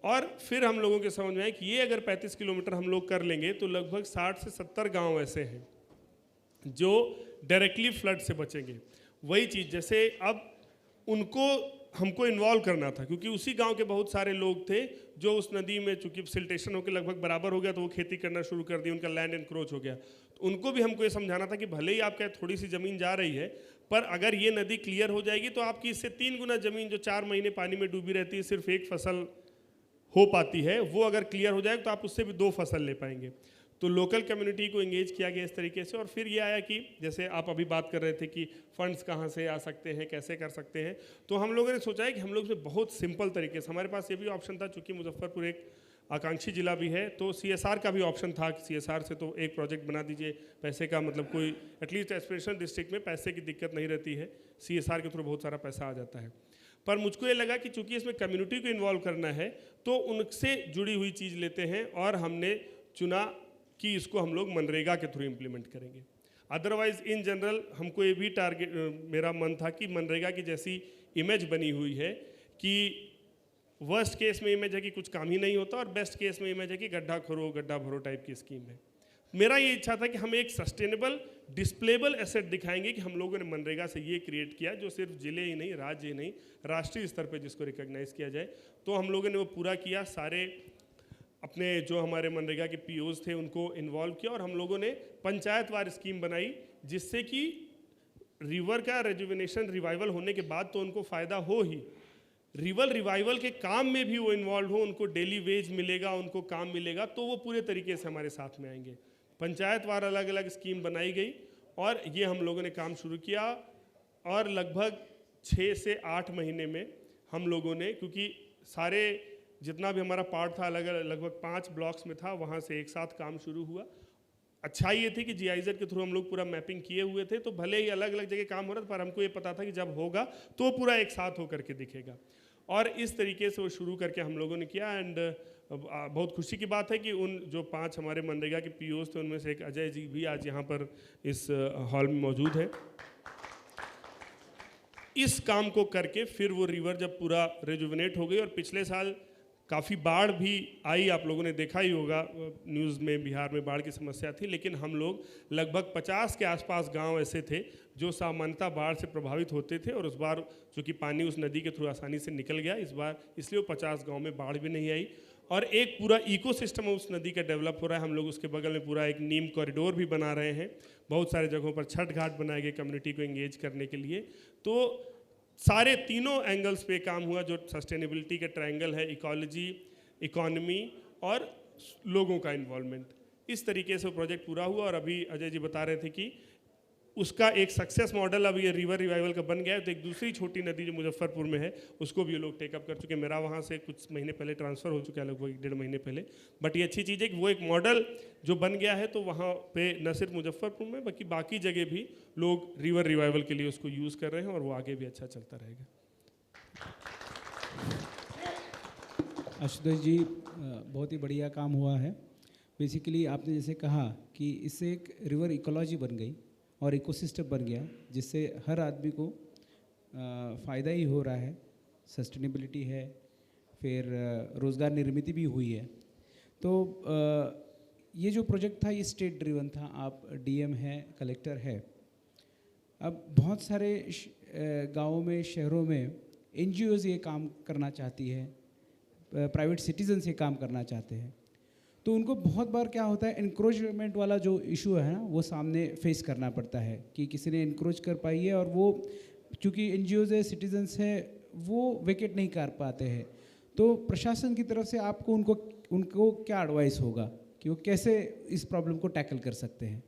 D: और फिर हम लोगों के समझ में आया कि ये अगर 35 किलोमीटर हम लोग कर लेंगे तो लगभग 60 से 70 गांव ऐसे हैं जो डायरेक्टली फ्लड से बचेंगे। वही चीज़, जैसे अब उनको हमको इन्वॉल्व करना था, क्योंकि उसी गांव के बहुत सारे लोग थे जो उस नदी में, चूंकि सिल्टेशन होकर लगभग बराबर हो गया, तो वो खेती करना शुरू कर दी, उनका लैंड एनक्रोच हो गया। तो उनको भी हमको ये समझाना था कि भले ही आपका थोड़ी सी ज़मीन जा रही है, पर अगर ये नदी क्लियर हो जाएगी तो आपकी इससे 3 गुना ज़मीन जो 4 महीने पानी में डूबी रहती है, सिर्फ एक फसल हो पाती है, वो अगर क्लियर हो जाएगा तो आप उससे भी 2 फसल ले पाएंगे। तो लोकल कम्युनिटी को एंगेज किया गया इस तरीके से। और फिर ये आया कि जैसे आप अभी बात कर रहे थे कि फंड्स कहाँ से आ सकते हैं, कैसे कर सकते हैं, तो हम लोगों ने सोचा है कि हम लोग से बहुत सिंपल तरीके से, हमारे पास ये भी ऑप्शन था, चूँकि मुजफ्फरपुर एक आकांक्षी जिला भी है, तो CSR का भी ऑप्शन था कि CSR से तो एक प्रोजेक्ट बना दीजिए, पैसे का मतलब कोई एटलीस्ट एस्पिरेशनल डिस्ट्रिक्ट में पैसे की दिक्कत नहीं रहती है, CSR के थ्रू बहुत सारा पैसा आ जाता है। पर मुझको ये लगा कि चूंकि इसमें कम्युनिटी को इन्वॉल्व करना है तो उनसे जुड़ी हुई चीज़ लेते हैं और हमने चुना कि इसको हम लोग मनरेगा के थ्रू इम्प्लीमेंट करेंगे। अदरवाइज इन जनरल हमको ये भी टारगेट, मेरा मन था कि मनरेगा की जैसी इमेज बनी हुई है कि वर्स्ट केस में इमेज है कि कुछ काम ही नहीं होता और बेस्ट केस में इमेज है कि गड्ढा खोरो गड्ढा भरो टाइप की स्कीम है। मेरा ये इच्छा था कि हम एक सस्टेनेबल डिस्प्लेबल एसेट दिखाएंगे कि हम लोगों ने मनरेगा से ये क्रिएट किया, जो सिर्फ जिले ही नहीं, राज्य ही नहीं, राष्ट्रीय स्तर पे जिसको रिकॉग्नाइज किया जाए। तो हम लोगों ने वो पूरा किया, सारे अपने जो हमारे मनरेगा के पीओज थे उनको इन्वॉल्व किया और हम लोगों ने पंचायतवार स्कीम बनाई जिससे कि रिवर का रेजुविनेशन रिवाइवल होने के बाद तो उनको फ़ायदा हो ही, रिवर रिवाइवल के काम में भी वो इन्वॉल्व हो, उनको डेली वेज मिलेगा, उनको काम मिलेगा, तो वो पूरे तरीके से हमारे साथ में आएंगे। पंचायतवार अलग अलग स्कीम बनाई गई और ये हम लोगों ने काम शुरू किया और लगभग 6 से 8 महीने में हम लोगों ने, क्योंकि सारे जितना भी हमारा पार्ट था अलग अलग लगभग 5 ब्लॉक्स में था, वहाँ से एक साथ काम शुरू हुआ। अच्छाई ये थी कि GIZ के थ्रू हम लोग पूरा मैपिंग किए हुए थे, तो भले ही अलग अलग जगह काम हो रहा था पर हमको ये पता था कि जब होगा तो पूरा एक साथ होकर के दिखेगा। और इस तरीके से वो शुरू करके हम लोगों ने किया। एंड बहुत खुशी की बात है कि उन जो 5 हमारे मनरेगा के पीओज थे उनमें से एक अजय जी भी आज यहाँ पर इस हॉल में मौजूद है। इस काम को करके फिर वो रिवर जब पूरा रेजुविनेट हो गई और पिछले साल काफ़ी बाढ़ भी आई, आप लोगों ने देखा ही होगा न्यूज़ में, बिहार में बाढ़ की समस्या थी, लेकिन हम लोग लगभग 50 के आसपास गांव ऐसे थे जो सामान्यतः बाढ़ से प्रभावित होते थे और उस बार चूँकि पानी उस नदी के थ्रू आसानी से निकल गया, इस बार इसलिए वो 50 गांव में बाढ़ भी नहीं आई और एक पूरा इकोसिस्टम उस नदी का डेवलप हो रहा है। हम लोग उसके बगल में पूरा एक नीम कॉरिडोर भी बना रहे हैं, बहुत सारे जगहों पर छठ घाट बनाए गए कम्युनिटी को एंगेज करने के लिए। तो सारे तीनों एंगल्स पे काम हुआ, जो सस्टेनेबिलिटी का ट्रायंगल है, इकोलॉजी, इकोनॉमी और लोगों का इन्वॉल्वमेंट, इस तरीके से प्रोजेक्ट पूरा हुआ। और अभी अजय जी बता रहे थे कि उसका एक सक्सेस मॉडल अब ये रिवर रिवाइवल का बन गया है। तो एक दूसरी छोटी नदी जो मुजफ्फरपुर में है उसको भी ये लोग टेकअप कर चुके हैं। मेरा वहाँ से कुछ महीने पहले ट्रांसफ़र हो चुका है, लगभग 1.5 महीने पहले। बट ये अच्छी चीज़ है कि वो एक मॉडल जो बन गया है, तो वहाँ पे न सिर्फ मुजफ्फरपुर में बल्कि बाकी जगह भी लोग रिवर रिवाइवल के लिए उसको यूज़ कर रहे हैं और वो आगे भी अच्छा चलता रहेगा।
A: आशुतोष जी, बहुत ही बढ़िया काम हुआ है। बेसिकली आपने जैसे कहा कि इससे एक रिवर इकोलॉजी बन गई और इकोसिस्टम बन गया जिससे हर आदमी को फ़ायदा ही हो रहा है, सस्टेनेबिलिटी है, फिर रोज़गार निर्मित भी हुई है। तो ये जो प्रोजेक्ट था ये स्टेट ड्रिवन था, आप DM है, कलेक्टर है। अब बहुत सारे गाँवों में, शहरों में NGOs ये काम करना चाहती है, प्राइवेट सिटीजन्स ये काम करना चाहते हैं, तो उनको बहुत बार क्या होता है, इनक्रोचमेंट वाला जो इशू है ना, वो सामने फेस करना पड़ता है कि किसी ने इनक्रोच कर पाई है और वो चूँकि NGOs है, सिटीजन्स है, वो वेकेट नहीं कर पाते हैं। तो प्रशासन की तरफ से आपको उनको क्या एडवाइस होगा कि वो कैसे इस प्रॉब्लम को टैकल कर सकते हैं?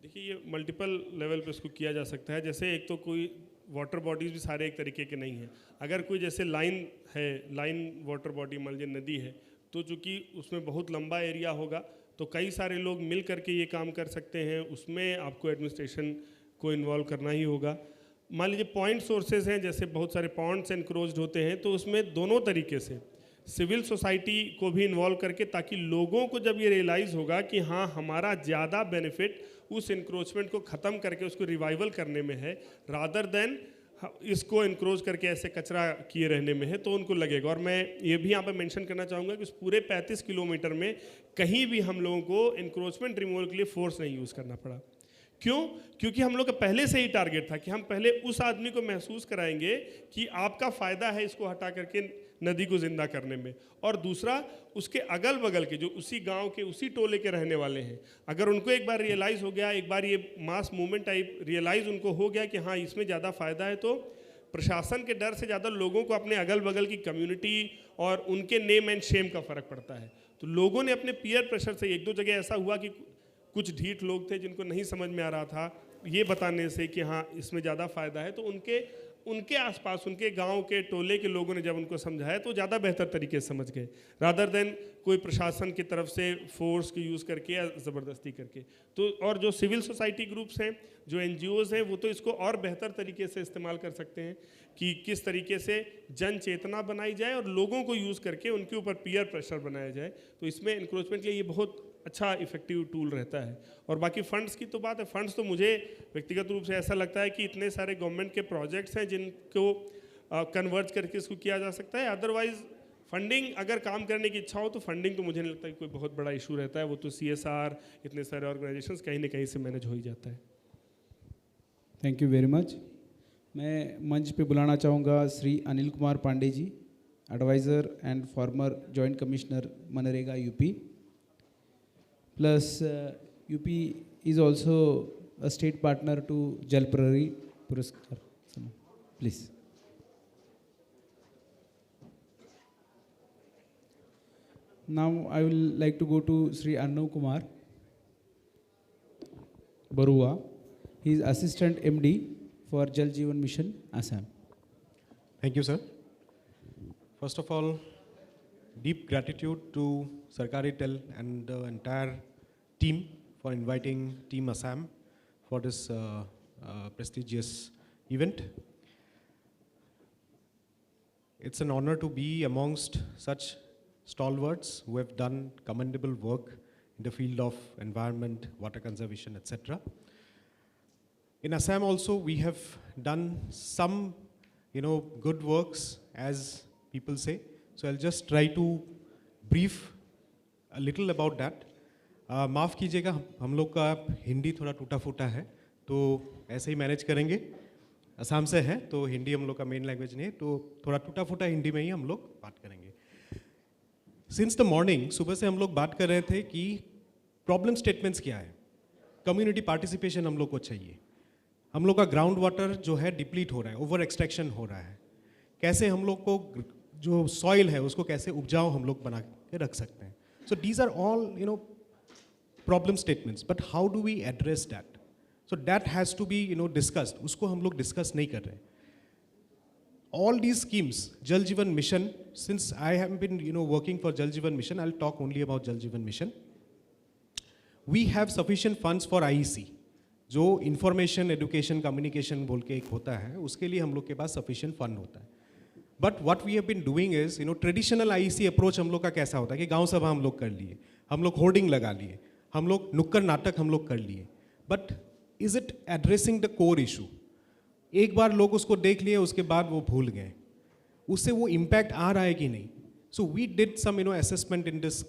D: देखिए, ये मल्टीपल लेवल पे इसको किया जा सकता है। जैसे एक तो कोई वाटर बॉडीज़ भी सारे एक तरीके के नहीं हैं। अगर कोई जैसे लाइन है, लाइन वाटर बॉडी मान लीजिए नदी है, तो चूँकि उसमें बहुत लंबा एरिया होगा तो कई सारे लोग मिल करके ये काम कर सकते हैं। उसमें आपको एडमिनिस्ट्रेशन को इन्वॉल्व करना ही होगा। मान लीजिए पॉइंट सोर्सेज हैं, जैसे बहुत सारे पॉइंट्स एनक्रोच्ड होते हैं, तो उसमें दोनों तरीके से सिविल सोसाइटी को भी इन्वॉल्व करके, ताकि लोगों को जब ये रियलाइज़ होगा कि हाँ हमारा ज़्यादा बेनिफिट उस इंक्रोचमेंट को ख़त्म करके उसको रिवाइवल करने में है, रादर देन इसको इंक्रोच करके ऐसे कचरा किए रहने में है, तो उनको लगेगा। और मैं ये भी यहाँ पर मेंशन करना चाहूँगा कि उस पूरे 35 किलोमीटर में कहीं भी हम लोगों को इंक्रोचमेंट रिमूवल के लिए फोर्स नहीं यूज़ करना पड़ा। क्यों? क्योंकि हम लोग का पहले से ही टारगेट था कि हम पहले उस आदमी को महसूस कराएंगे कि आपका फ़ायदा है इसको हटा करके नदी को ज़िंदा करने में, और दूसरा उसके अगल बगल के जो उसी गांव के, उसी टोले के रहने वाले हैं, अगर उनको एक बार रियलाइज़ हो गया, एक बार ये मास मूवमेंट टाइप रियलाइज़ उनको हो गया कि हाँ इसमें ज़्यादा फ़ायदा है, तो प्रशासन के डर से ज़्यादा लोगों को अपने अगल बगल की कम्युनिटी और उनके नेम एंड शेम का फ़र्क पड़ता है। तो लोगों ने अपने पीयर प्रेशर से, 1-2 जगह ऐसा हुआ कि कुछ ढीठ लोग थे जिनको नहीं समझ में आ रहा था, ये बताने से कि हाँ इसमें ज़्यादा फ़ायदा है, तो उनके आसपास उनके गांव के टोले के लोगों ने जब उनको समझाया तो ज़्यादा बेहतर तरीके से समझ गए, रादर देन कोई प्रशासन की तरफ से फोर्स के यूज़ करके या ज़बरदस्ती करके। तो और जो सिविल सोसाइटी ग्रुप्स हैं, जो NGOs हैं, वो तो इसको और बेहतर तरीके से इस्तेमाल कर सकते हैं कि किस तरीके से जन चेतना बनाई जाए और लोगों को यूज़ करके उनके ऊपर पीयर प्रेशर बनाया जाए। तो इसमें इंक्रोचमेंट के लिए ये बहुत अच्छा इफेक्टिव टूल रहता है। और बाकी फंड्स की तो बात है, फंड्स तो मुझे व्यक्तिगत रूप से ऐसा लगता है कि इतने सारे गवर्नमेंट के प्रोजेक्ट्स हैं जिनको कन्वर्ज करके इसको किया जा सकता है। अदरवाइज फंडिंग अगर काम करने की इच्छा हो तो फंडिंग तो मुझे नहीं लगता कि कोई बहुत बड़ा इशू रहता है, वो तो CSR इतने सारे ऑर्गेनाइजेशंस कहीं ना कहीं से मैनेज हो ही जाता है।
A: Thank you very much. मैं मंच पे बुलाना चाहूँगा Shri Anil Kumar Pandey ji, adviser and former joint commissioner मनरेगा UP, plus UP is also a state partner to Jal Prahari Puraskar. Please. Now I will like to go to Sri Arnav Kumar Barua. He is Assistant MD for Jal Jeevan Mission, Assam.
E: Thank you, sir. First of all, deep gratitude to Sarkari Tel and the entire team for inviting Team Assam for this prestigious event. It's an honor to be amongst such stalwarts who have done commendable work in the field of environment, water conservation, etc. In Assam also, we have done some, good works, as people say. So I'll just try to brief a little about that. माफ़ कीजिएगा, हम लोग का हिंदी थोड़ा टूटा फूटा है, तो ऐसे ही मैनेज करेंगे। असम से है तो हिंदी हम लोग का मेन लैंग्वेज नहीं है, तो थोड़ा टूटा फूटा हिंदी में ही हम लोग बात करेंगे। सिंस द मॉर्निंग, सुबह से हम लोग बात कर रहे थे कि प्रॉब्लम स्टेटमेंट्स क्या है, कम्युनिटी पार्टिसिपेशन हम लोग को चाहिए, हम लोग का ग्राउंड वाटर जो है डिप्लीट हो रहा है, ओवर एक्सट्रैक्शन हो रहा है, कैसे हम लोग को जो सॉइल है उसको कैसे उपजाऊ हम लोग बना के रख सकते हैं। So these are all problem statements, but how do we address that? So that has to be discussed, उसको हम लोग डिस्कस नहीं कर रहे। All these schemes, Jal Jeevan Mission, since I have been working for Jal Jeevan Mission, I'll talk only about Jal Jeevan Mission. We have sufficient funds for IEC, जो information, education, communication बोल के एक होता है, उसके लिए हम लोग के पास sufficient fund होता है। But what we have been doing is, traditional IEC approach हम लोग का कैसा होता है कि गांव सभा हम लोग कर लिए, हम लोग होर्डिंग लगा लिए, हम लोग नुक्कड़ नाटक हम लोग कर लिए, but is it addressing the core issue? एक बार लोग उसको देख लिए, उसके बाद वो भूल गए, उससे वो इम्पैक्ट आ रहा है कि नहीं। So we did some assessment in this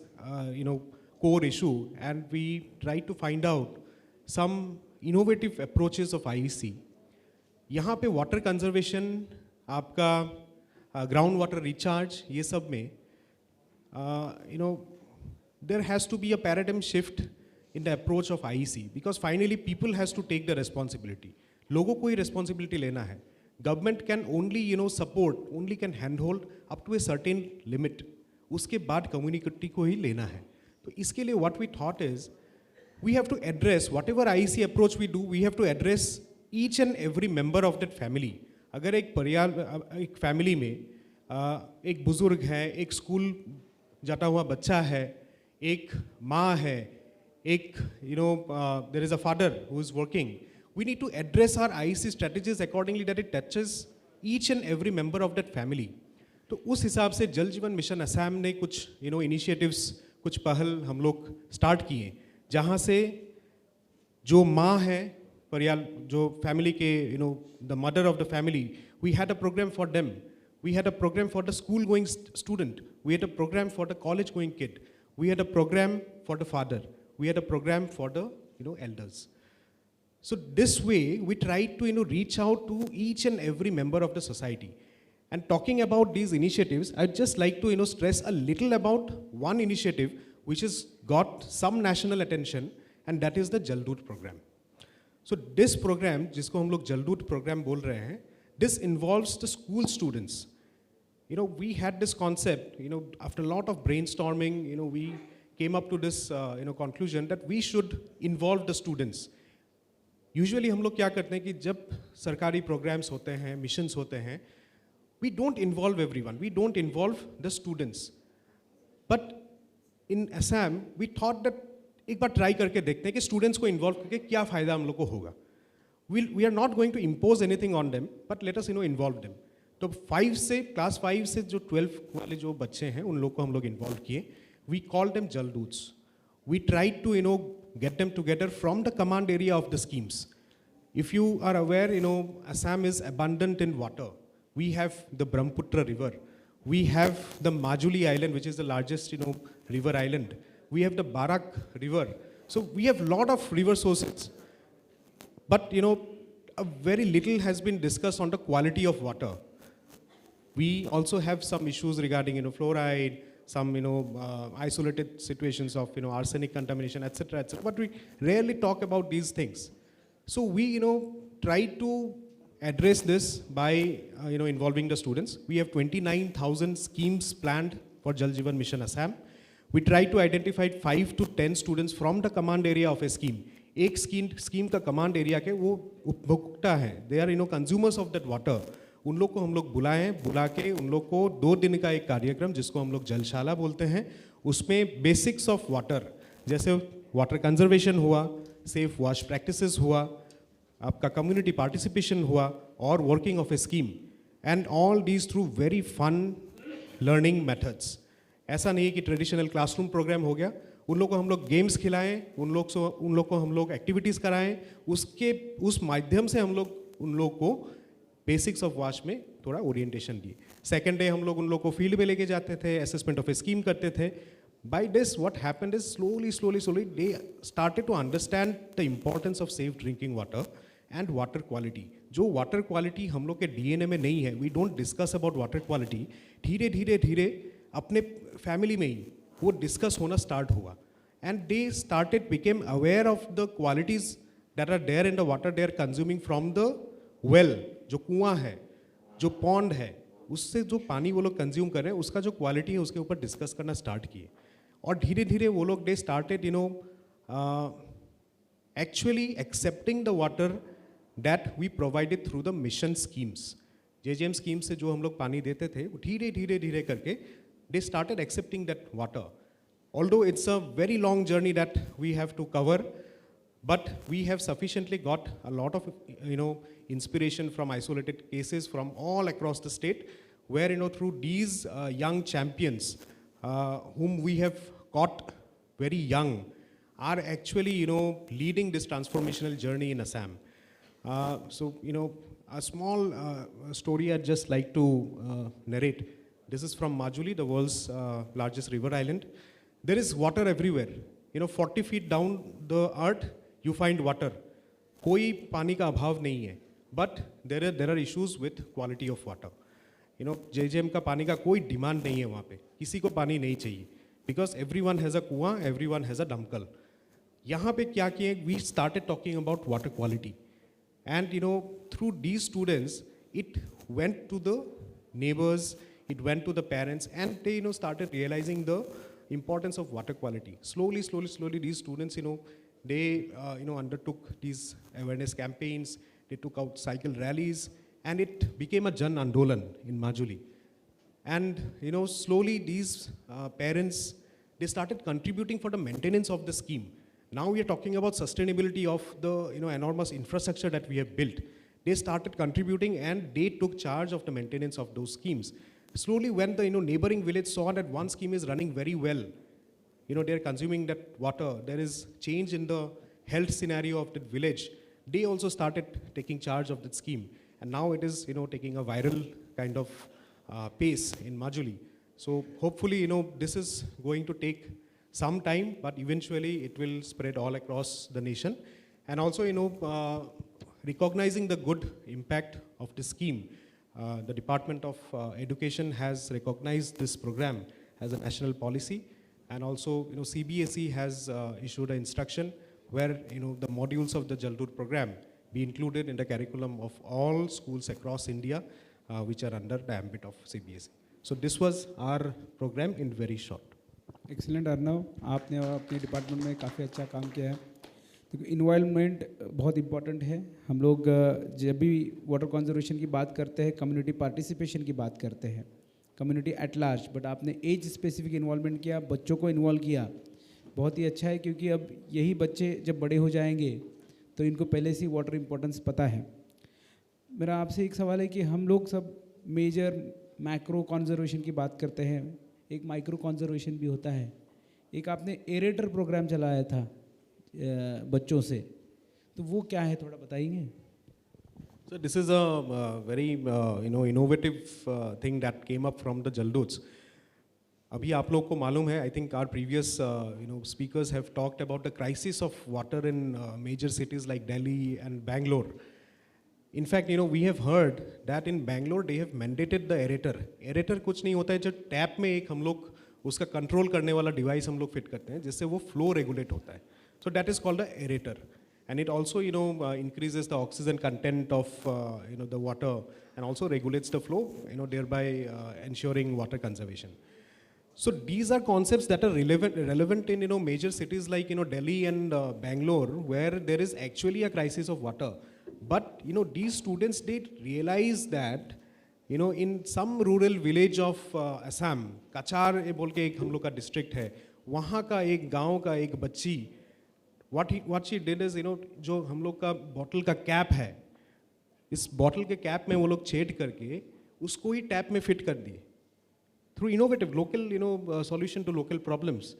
E: core issue, and we tried to find out some innovative approaches of IEC. यहाँ पे वाटर कंजर्वेशन, आपका ग्राउंड वाटर रिचार्ज, ये सब में there has to be a paradigm shift in the approach of IEC, because finally people has to take the responsibility. लोगों को ही रिस्पॉन्सिबिलिटी लेना है। Government can only support, only can hand hold up to a certain limit, उसके बाद कम्युनिटी को ही लेना है। तो इसके लिए what we thought is we have to address whatever IEC approach we do, we have to address each and every member of that family. अगर एक परिवार, एक फैमिली में एक बुजुर्ग है, एक स्कूल जाता हुआ बच्चा है, एक माँ है, एक there is a father who is working, we need to address our IEC strategies accordingly that it touches each and every member of that family. तो उस हिसाब से जल जीवन मिशन असम ने कुछ इनिशिएटिव्स, कुछ पहल हम लोग स्टार्ट किए, जहाँ से जो माँ है परिवार, जो फैमिली के the mother of the family, we had a programme for them, we had a programme for the school going student, we had a programme for the college going kid, we had a programme for the father, we had a programme for the elders. So this way, we try to reach out to each and every member of the society. And talking about these initiatives, I'd just like to stress a little about one initiative which has got some national attention, and that is the Jal Doot program. So this program, जिसको हम लोग Jal Doot program बोल रहे हैं, this involves the school students. We had this concept, after a lot of brainstorming, we came up to this conclusion that we should involve the students. Usually हम लोग क्या करते हैं कि जब सरकारी प्रोग्राम्स होते हैं, मिशंस होते हैं, we don't involve everyone, we don't involve the students. But in Assam, we thought that एक बार ट्राई करके देखते हैं कि स्टूडेंट्स को इन्वॉल्व करके क्या फ़ायदा हम लोग को होगा. We are not going to impose anything on them, but let us involve them. तो 5 से क्लास 5 से जो 12 वाले जो बच्चे हैं उन लोग को हम लोग इन्वॉल्व किए. We called them Jalduts. We tried to get them together from the command area of the schemes. If you are aware, Assam is abundant in water. We have the Brahmaputra river. We have the Majuli island, which is the largest river island. We have the Barak river. So we have lot of river sources. But a very little has been discussed on the quality of water. We also have some issues regarding fluoride, some isolated situations of arsenic contamination, etc., etc. But we rarely talk about these things. So we try to address this by involving the students. We have 29,000 schemes planned for Jal Jeevan Mission Assam. We try to identify 5 to 10 students from the command area of a scheme. एक स्कीम का कमांड एरिया के वो उपभोक्ता हैं, they are consumers of that water. उन लोग को हम लोग बुला के उन लोग को 2 दिन का एक कार्यक्रम जिसको हम लोग जलशाला बोलते हैं, उसमें बेसिक्स ऑफ वाटर जैसे वाटर कंजर्वेशन हुआ, सेफ वॉश प्रैक्टिसेस हुआ, आपका कम्युनिटी पार्टिसिपेशन हुआ और working of a scheme, and all these through very fun learning methods. ऐसा नहीं है कि ट्रेडिशनल क्लासरूम प्रोग्राम हो गया. उन लोग को हम लोग गेम्स खिलाएं, उन लोग को हम लोग एक्टिविटीज़ कराएं, उस माध्यम से हम लोग उन लोग को बेसिक्स ऑफ वॉश में थोड़ा ओरिएंटेशन दिए. सेकेंड डे हम लोग उन लोग को फील्ड में लेके जाते थे, असेसमेंट ऑफ ए स्कीम करते थे. By this, what happened is slowly, they started to understand the importance of safe drinking water and water quality. जो water quality हम लोग के DNA में नहीं है, we don't discuss about water quality. धीरे अपने फैमिली में ही वो डिस्कस होना स्टार्ट हुआ. And they started became aware of the qualities that are there in the water they are consuming from the well. जो कुआं है, जो पॉन्ड है, उससे जो पानी वो लोग कंज्यूम कर रहे हैं उसका जो क्वालिटी है उसके ऊपर डिस्कस करना स्टार्ट किए. और धीरे वो लोग they started actually accepting the water that we provided through the mission schemes. JJM scheme से जो हम लोग पानी देते थे वो धीरे करके they started accepting that water. Although it's a very long journey that we have to cover, but we have sufficiently got a lot of inspiration from isolated cases from all across the state, where through these young champions whom we have caught very young are actually leading this transformational journey in Assam. So a small story I'd just like to narrate. This is from Majuli, the world's largest river island. There is water everywhere. 40 feet down the earth, you find water. कोई पानी का अभाव नहीं है. But there are issues with quality of water. JJM का पानी का कोई डिमांड नहीं है वहाँ पे. किसी को पानी नहीं चाहिए. Because everyone has a कुआं, everyone has a दमकल. यहाँ पे क्या किए? We started talking about water quality. And through these students, it went to the neighbors, it went to the parents, and they started realizing the importance of water quality. Slowly these students they undertook these awareness campaigns, they took out cycle rallies, and it became a Jan Andolan in Majuli. And slowly these parents, they started contributing for the maintenance of the scheme. Now we are talking about sustainability of the enormous infrastructure that we have built. They started contributing and they took charge of the maintenance of those schemes. Slowly, when the neighboring village saw that one scheme is running very well, they're consuming that water, there is change in the health scenario of that village, they also started taking charge of that scheme. And now it is taking a viral kind of pace in Majuli. So hopefully this is going to take some time, but eventually it will spread all across the nation. And also recognizing the good impact of the scheme. The Department of Education has recognized this program as a national policy, and also CBSE has issued an instruction where the modules of the Jaldur program be included in the curriculum of all schools across India which are under the ambit of CBSE. So this was our program in very short.
A: Excellent Arnav, आपने अपने डिपार्टमेंट में काफ़ी अच्छा काम किया है. तो इन्वायरमेंट बहुत इम्पॉर्टेंट है। हम लोग जब भी वाटर कंजर्वेशन की बात करते हैं, कम्युनिटी पार्टिसिपेशन की बात करते हैं, कम्युनिटी एट लार्ज, बट आपने एज स्पेसिफिक इन्वॉल्वमेंट किया, बच्चों को इन्वॉल्व किया, बहुत ही अच्छा है, क्योंकि अब यही बच्चे जब बड़े हो जाएंगे तो इनको पहले से ही वाटर इम्पोर्टेंस पता है। मेरा आपसे एक सवाल है कि हम लोग सब मेजर मैक्रो कंजर्वेशन की बात करते हैं, एक माइक्रो कंजर्वेशन भी होता है। एक आपने एरेटर प्रोग्राम चलाया था बच्चों से, तो वो क्या है, थोड़ा बताएंगे?
E: So this is a very innovative thing that came up from the Jalduts. अभी आप लोग को मालूम है, I think our previous speakers have talked about the crisis of water in major cities like Delhi and Bangalore. In fact, we have heard that in Bangalore they have mandated the aerator. Aerator कुछ नहीं होता है, जो टैप में एक हम लोग उसका कंट्रोल करने वाला डिवाइस हम लोग फिट करते हैं, जिससे वो फ्लो रेगुलेट होता है. So that is called the aerator. And it also, increases the oxygen content of, the water and also regulates the flow, thereby ensuring water conservation. So these are concepts that are relevant in, major cities like, Delhi and Bangalore, where there is actually a crisis of water. But, these students did realize that, in some rural village of Assam, Kachar बोल के एक हम लोग का district है, वहाँ का एक गाँव का एक बच्ची, what she did is, जो हम लोग का बॉटल का कैप है, इस बॉटल के कैप में वो लोग छेद करके उसको ही टैप में फिट कर दिए. Through innovative local solution to local problems,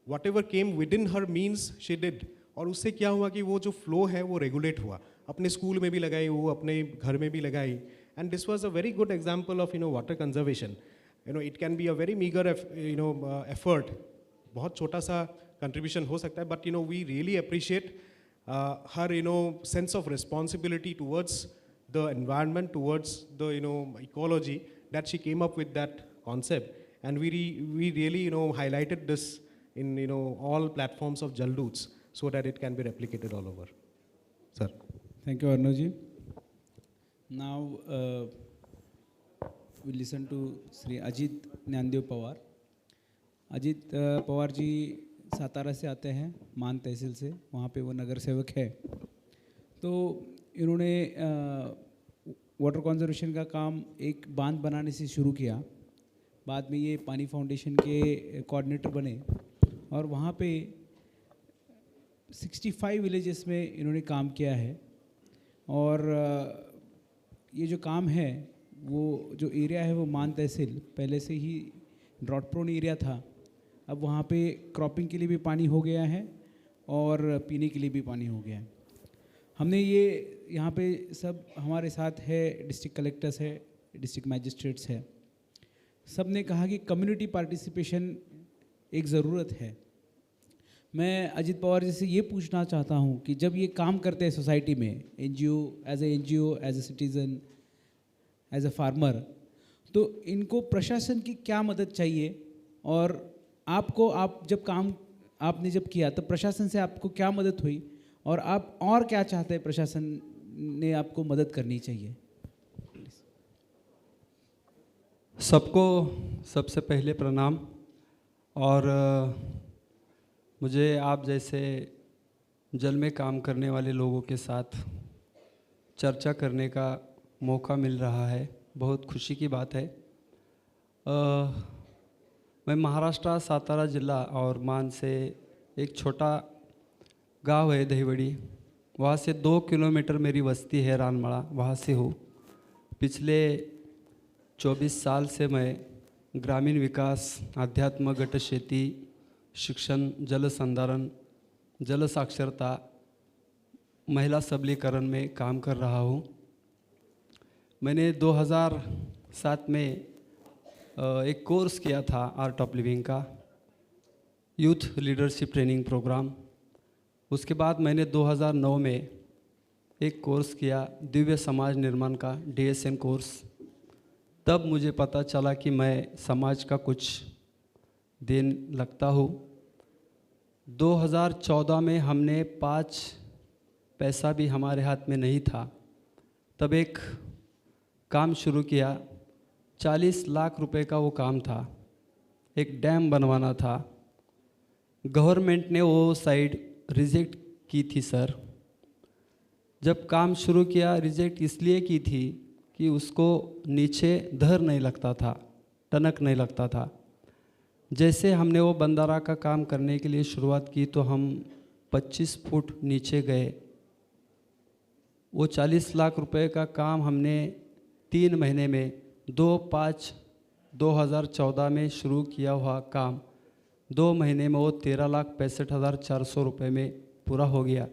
E: whatever came within her means she did. और उससे क्या हुआ कि वो जो फ्लो है वो रेगुलेट हुआ. अपने स्कूल में भी लगाई, वो अपने घर में भी लगाई. And this was a very good example of water conservation. It can be a very meager effort. बहुत छोटा सा contribution हो सकता है, but we really appreciate her sense of responsibility towards the environment, towards the ecology, that she came up with that concept, and we really highlighted this in all platforms of Jalduts so that it can be replicated all over. Sir.
A: Thank you, Arnoji. Now we listen to Sri Ajit Nyandev Pawar. Ajit Pawar ji Satara से आते हैं, मान तहसील से, वहाँ पे वो नगर सेवक है. तो इन्होंने वाटर कंजर्वेशन का काम एक बांध बनाने से शुरू किया. बाद में ये पानी फाउंडेशन के कोऑर्डिनेटर बने और वहाँ पे 65 विलेजेस में इन्होंने काम किया है. और ये जो काम है, वो जो एरिया है वो मान तहसील पहले से ही ड्रॉट प्रोन एरिया था. अब वहाँ पे क्रॉपिंग के लिए भी पानी हो गया है और पीने के लिए भी पानी हो गया है. हमने ये यहाँ पे सब हमारे साथ है, डिस्ट्रिक्ट कलेक्टर्स है, डिस्ट्रिक्ट मैजिस्ट्रेट्स है, सब ने कहा कि कम्युनिटी पार्टिसिपेशन एक ज़रूरत है. मैं अजीत पवार जी से ये पूछना चाहता हूँ कि जब ये काम करते हैं सोसाइटी में, NGO, as a citizen, as a farmer, तो इनको प्रशासन की क्या मदद चाहिए? और आप जब काम आपने जब किया तब प्रशासन से आपको क्या मदद हुई, और आप और क्या चाहते हैं प्रशासन ने आपको मदद करनी चाहिए?
F: सबको सबसे पहले प्रणाम. और मुझे आप जैसे जल में काम करने वाले लोगों के साथ चर्चा करने का मौका मिल रहा है, बहुत खुशी की बात है. मैं महाराष्ट्र सातारा जिला और मान से एक छोटा गांव है दहीवड़ी, वहाँ से 2 किलोमीटर मेरी बस्ती है रानमड़ा, वहाँ से हूँ. पिछले 24 साल से मैं ग्रामीण विकास, आध्यात्म, गट शेती, शिक्षण, जल संधारण, जल साक्षरता, महिला सबलीकरण में काम कर रहा हूँ. मैंने 2007 में एक कोर्स किया था आर्ट ऑफ लिविंग का, यूथ लीडरशिप ट्रेनिंग प्रोग्राम. उसके बाद मैंने 2009 में एक कोर्स किया दिव्य समाज निर्माण का, DSN कोर्स. तब मुझे पता चला कि मैं समाज का कुछ देन लगता हूँ. 2014 में हमने 5 पैसा भी हमारे हाथ में नहीं था, तब एक काम शुरू किया. 40 लाख रुपए का वो काम था, एक डैम बनवाना था. गवर्नमेंट ने वो साइड रिजेक्ट की थी सर। जब काम शुरू किया रिजेक्ट इसलिए की थी कि उसको नीचे धर नहीं लगता था, टनक नहीं लगता था। जैसे हमने वो बंदारा का काम करने के लिए शुरुआत की तो हम 25 फुट नीचे गए। वो 40 लाख रुपए का काम हमने 3 महीने में 2/5/2014 में शुरू किया हुआ काम 2 महीने में वो 13,65,400 रुपये में पूरा हो गया।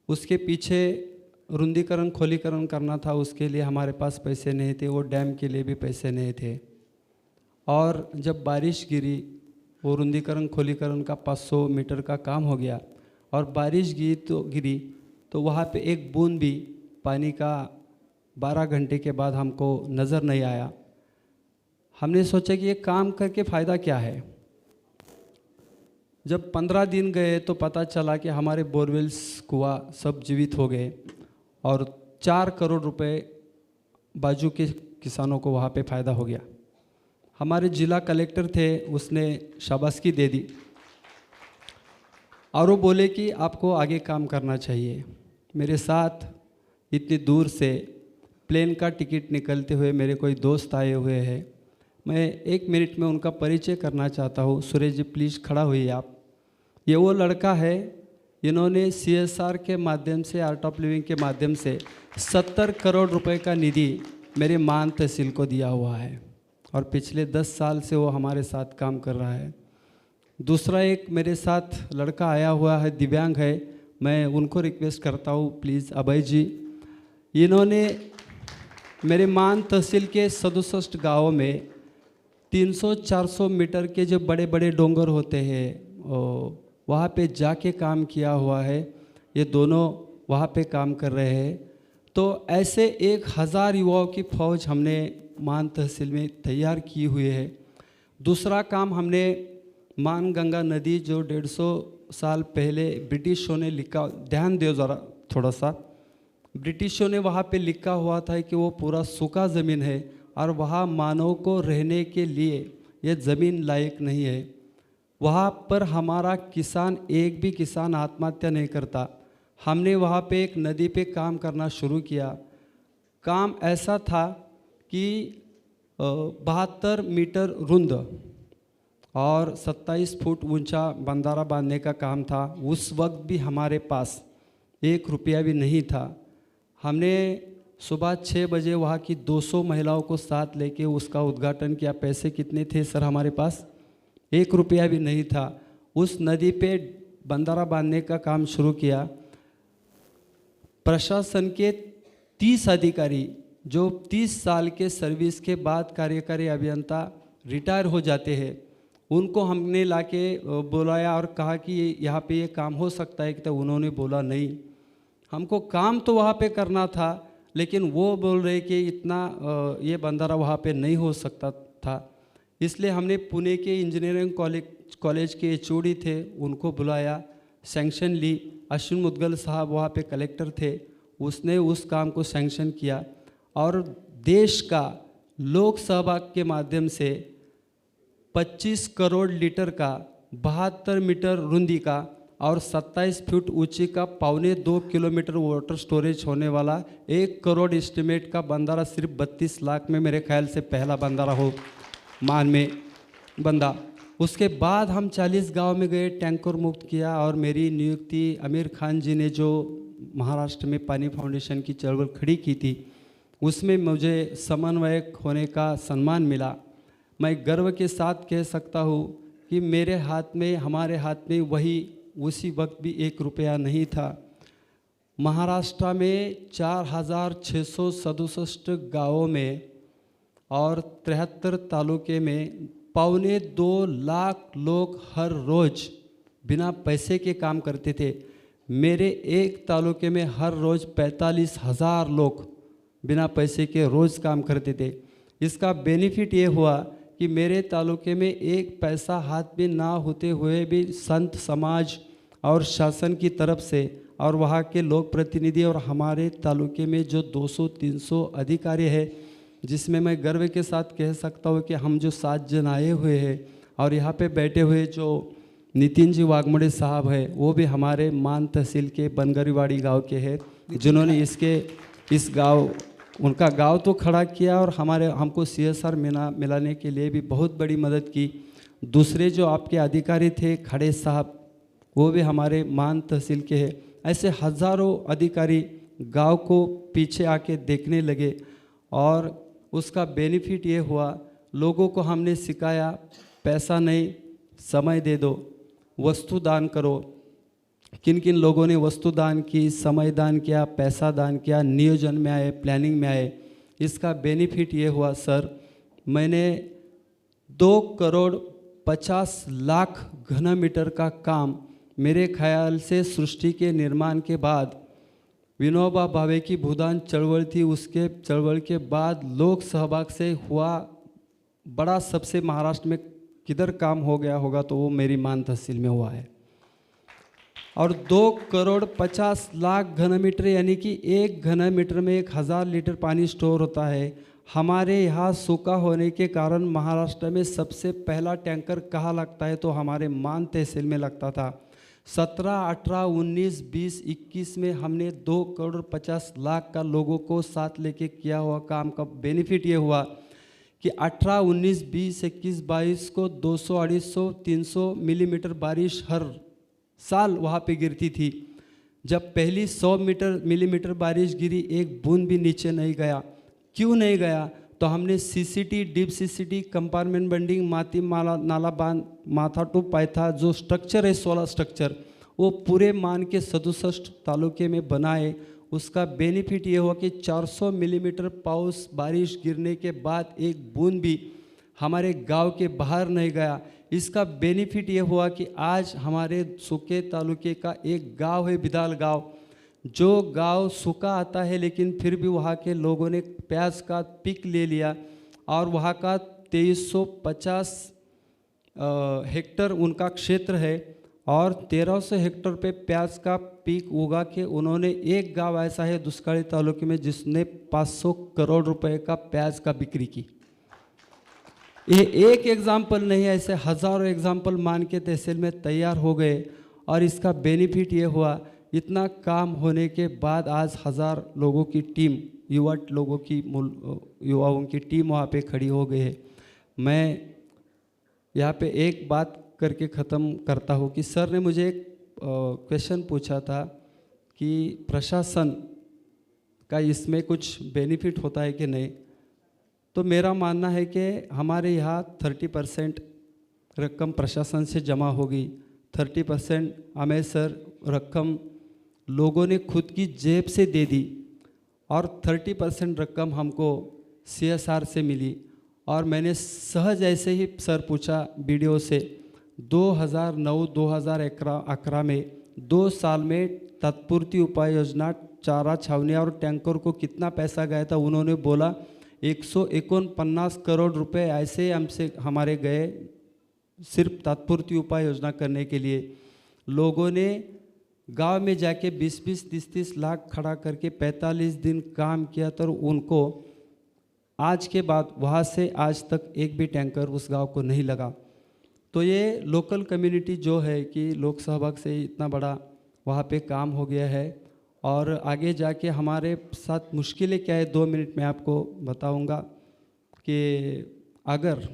F: उसके पीछे रुंदीकरण खोलीकरण करना था, उसके लिए हमारे पास पैसे नहीं थे, वो डैम के लिए भी पैसे नहीं थे। और जब बारिश गिरी, वो रुंदीकरण खोलीकरण का 500 मीटर का काम हो गया और बारिश गिरी तो वहाँ पे एक बूंद भी पानी का 12 घंटे के बाद हमको नज़र नहीं आया। हमने सोचा कि ये काम करके फ़ायदा क्या है। जब 15 दिन गए तो पता चला कि हमारे बोरवेल्स कुआं सब जीवित हो गए और 4 करोड़ रुपए बाजू के किसानों को वहाँ पे फ़ायदा हो गया। हमारे जिला कलेक्टर थे, उसने शाबाशी दे दी और वो बोले कि आपको आगे काम करना चाहिए। मेरे साथ इतनी दूर से प्लेन का टिकट निकलते हुए मेरे कोई दोस्त आए हुए हैं। मैं 1 मिनट में उनका परिचय करना चाहता हूँ। सुरेश जी प्लीज़ खड़ा हुई आप। ये वो लड़का है, इन्होंने CSR के माध्यम से, आर्ट ऑफ लिविंग के माध्यम से 70 करोड़ रुपए का निधि मेरे मान तहसील को दिया हुआ है और पिछले 10 साल से वो हमारे साथ काम कर रहा है। दूसरा एक मेरे साथ लड़का आया हुआ है, दिव्यांग है, मैं उनको रिक्वेस्ट करता हूँ प्लीज़, अभय जी। इन्होंने मेरे मान तहसील के 67 गाँवों में 300-400 मीटर के जो बड़े बड़े डोंगर होते हैं वहाँ पे जाके काम किया हुआ है। ये दोनों वहाँ पे काम कर रहे हैं। तो ऐसे 1000 युवाओं की फौज हमने मान तहसील में तैयार की हुई है। दूसरा काम हमने मान गंगा नदी जो 150 साल पहले ब्रिटिशों ने लिखा, ध्यान दो ज़रा थोड़ा सा, ब्रिटिशों ने वहाँ पे लिखा हुआ था कि वो पूरा सूखा ज़मीन है और वहाँ मानव को रहने के लिए ये ज़मीन लायक नहीं है। वहाँ पर हमारा किसान, एक भी किसान आत्महत्या नहीं करता। हमने वहाँ पे एक नदी पे काम करना शुरू किया। काम ऐसा था कि 72 मीटर रुंद और 27 फुट ऊंचा बंदारा बांधने का काम था। उस वक्त भी हमारे पास 1 रुपया भी नहीं था। हमने सुबह 6 बजे वहाँ की 200 महिलाओं को साथ लेके उसका उद्घाटन किया। पैसे कितने थे सर हमारे पास? 1 रुपया भी नहीं था। उस नदी पे बंदारा बांधने का काम शुरू किया। प्रशासन के 30 अधिकारी जो 30 साल के सर्विस के बाद कार्यकारी अभियंता रिटायर हो जाते हैं, उनको हमने लाके बुलाया और कहा कि यहाँ पे ये काम हो सकता है कि, तो उन्होंने बोला नहीं। हमको काम तो वहाँ पे करना था, लेकिन वो बोल रहे कि इतना ये बंदारा वहाँ पे नहीं हो सकता था। इसलिए हमने पुणे के इंजीनियरिंग कॉलेज के HOD थे, उनको बुलाया, सैंक्शन ली। अश्विन मुदगल साहब वहाँ पे कलेक्टर थे, उसने उस काम को सैंक्शन किया और देश का लोक सहभाग के माध्यम से 25 करोड़ लीटर का 72 मीटर रुंदी का और 27 फुट ऊंची का 1.25 किलोमीटर वाटर स्टोरेज होने वाला 1 करोड़ एस्टिमेट का बंदारा सिर्फ 32 लाख में मेरे ख्याल से पहला बंदारा हो मान में बंदा। उसके बाद हम 40 गांव में गए, टैंकर मुक्त किया और मेरी नियुक्ति आमिर खान जी ने जो महाराष्ट्र में पानी फाउंडेशन की चळवळ खड़ी की थी, उसमें मुझे समन्वयक होने का सम्मान मिला। मैं गर्व के साथ कह सकता हूँ कि मेरे हाथ में, हमारे हाथ में वही उसी वक्त भी 1 रुपया नहीं था। महाराष्ट्र में 4667 गाँवों में और 73 तालुके में 2.25 लाख लोग हर रोज़ बिना पैसे के काम करते थे। मेरे एक तालुके में हर रोज़ 45,000 लोग बिना पैसे के रोज़ काम करते थे। इसका बेनिफिट ये हुआ कि मेरे तालुके में 1 पैसा हाथ में ना होते हुए भी संत समाज और शासन की तरफ से और वहाँ के लोक प्रतिनिधि और हमारे तालुके में जो 200-300 अधिकारी है, जिसमें मैं गर्व के साथ कह सकता हूँ कि हम जो 7 जन आए हुए हैं और यहाँ पे बैठे हुए जो नितिन जी वाघमोड़े साहब है, वो भी हमारे मान तहसील के बनगरीवाड़ी गांव के हैं, जिन्होंने इस गांव उनका गांव तो खड़ा किया और हमको CSR मिलाने के लिए भी बहुत बड़ी मदद की। दूसरे जो आपके अधिकारी थे खड़े साहब, वो भी हमारे मान तहसील के हैं। ऐसे हज़ारों अधिकारी गांव को पीछे आके देखने लगे और उसका बेनिफिट ये हुआ, लोगों को हमने सिखाया पैसा नहीं, समय दे दो, वस्तु दान करो। किन किन लोगों ने वस्तु दान की, समय दान किया, पैसा दान किया, नियोजन में आए, प्लानिंग में आए। इसका बेनिफिट ये हुआ सर, मैंने 2,50,00,000 घन मीटर का काम मेरे ख्याल से सृष्टि के निर्माण के बाद, विनोबा भावे की भूदान चळवळ थी, उसके चळवळ के बाद लोक सहभाग से हुआ बड़ा सबसे महाराष्ट्र में किधर काम हो गया होगा तो वो मेरी मान तहसील में हुआ है। और 2,50,00,000 घन मीटर यानी कि 1 घन मीटर में 1,000 लीटर पानी स्टोर होता है। हमारे यहाँ सूखा होने के कारण महाराष्ट्र में सबसे पहला टैंकर कहाँ लगता है तो हमारे मान तहसील में लगता था। 17, 18, 19, 20, 21 में हमने 2,50,00,000 का लोगों को साथ लेके किया हुआ काम का बेनिफिट ये हुआ कि 18, 19, 20, 21, 22 को 200, 250, 300 मिलीमीटर बारिश हर साल वहाँ पे गिरती थी। जब पहली 100 मिलीमीटर बारिश गिरी, एक बूंद भी नीचे नहीं गया। क्यों नहीं गया? तो हमने CCT, deep CCT, compartment bunding, माती माला नाला बांध, माथा टू पायथा जो स्ट्रक्चर है 16 स्ट्रक्चर, वो पूरे मान के 67 तालुके में बनाए। उसका बेनिफिट ये हुआ कि 400 मिलीमीटर पाउस बारिश गिरने के बाद एक बूंद भी हमारे गांव के बाहर नहीं गया। इसका बेनिफिट ये हुआ कि आज हमारे सूखे तालुके का एक गांव है बिदाल गांव, जो गांव सूखा आता है लेकिन फिर भी वहाँ के लोगों ने प्याज का पिक ले लिया और वहाँ का 2350 हेक्टर उनका क्षेत्र है और 1300 हेक्टर पे प्याज का पीक उगा के उन्होंने, एक गांव ऐसा है दुष्काली तालुके में जिसने 500 करोड़ रुपए का प्याज का बिक्री की। ये एक एग्जाम्पल नहीं है, ऐसे हज़ारों एग्जाम्पल मान के तहसील में तैयार हो गए और इसका बेनिफिट ये हुआ, इतना काम होने के बाद आज 1000 लोगों की टीम, युवाओं की टीम वहाँ पे खड़ी हो गई है। मैं यहाँ पे एक बात करके ख़त्म करता हूँ कि सर ने मुझे एक क्वेश्चन पूछा था कि प्रशासन का इसमें कुछ बेनिफिट होता है कि नहीं। तो मेरा मानना है कि हमारे यहाँ 30% रकम प्रशासन से जमा होगी, 30% हमें सर रकम लोगों ने खुद की जेब से दे दी और 30% रकम हमको CSR से मिली। और मैंने सहज ऐसे ही सर पूछा BDO से, 2009-2011 में 2 साल में तत्पूर्ति उपाय योजना, चारा छावनी और टैंकर को कितना पैसा गया था। उन्होंने बोला 149 करोड़ रुपए ऐसे हमसे हमारे गए सिर्फ तत्पूर्ति उपाय योजना करने के लिए। लोगों ने गांव में जाके 20-20, 30-30 लाख खड़ा करके 45 दिन काम किया तो उनको आज के बाद वहाँ से आज तक एक भी टैंकर उस गांव को नहीं लगा। तो ये लोकल कम्युनिटी जो है कि लोक सहभाग से इतना बड़ा वहाँ पे काम हो गया है। और आगे जाके हमारे साथ मुश्किलें क्या है 2 मिनट में आपको बताऊंगा कि अगर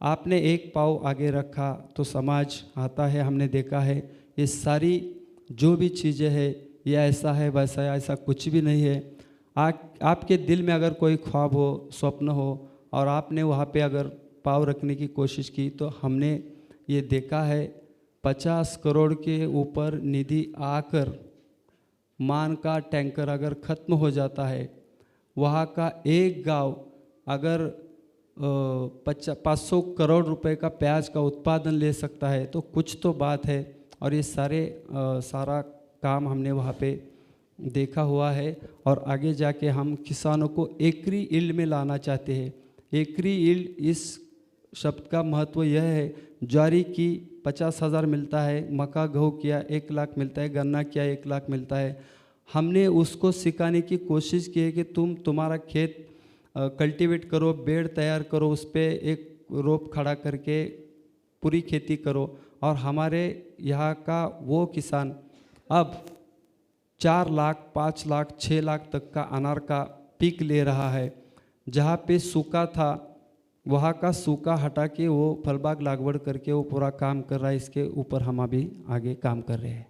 F: आपने एक पाँव आगे रखा तो समाज आता है। हमने देखा है ये सारी जो भी चीज़ें हैं ये ऐसा है वैसा है, ऐसा कुछ भी नहीं है। आपके दिल में अगर कोई ख्वाब हो, स्वप्न हो और आपने वहाँ पे अगर पाँव रखने की कोशिश की तो हमने ये देखा है 50 करोड़ के ऊपर निधि आकर मान का टैंकर अगर ख़त्म हो जाता है, वहाँ का एक गांव अगर 500 करोड़ रुपए का प्याज का उत्पादन ले सकता है तो कुछ तो बात है। और ये सारा काम हमने वहाँ पे देखा हुआ है। और आगे जाके हम किसानों को एकरी यील्ड में लाना चाहते हैं। एकरी यील्ड इस शब्द का महत्व यह है, ज्वारी की 50,000 मिलता है, मक्का गेहूँ किया 1 लाख मिलता है, गन्ना किया 1 लाख मिलता है। हमने उसको सिखाने की कोशिश की है कि तुम्हारा खेत कल्टीवेट करो, बेड तैयार करो, उस पर एक रोप खड़ा करके पूरी खेती करो। और हमारे यहाँ का वो किसान अब 4 लाख, 5 लाख, 6 लाख तक का अनार का पीक ले रहा है। जहाँ पे सूखा था वहाँ का सूखा हटा के वो फलबाग लागवड़ करके वो पूरा काम कर रहा है। इसके ऊपर हम अभी आगे काम कर रहे हैं।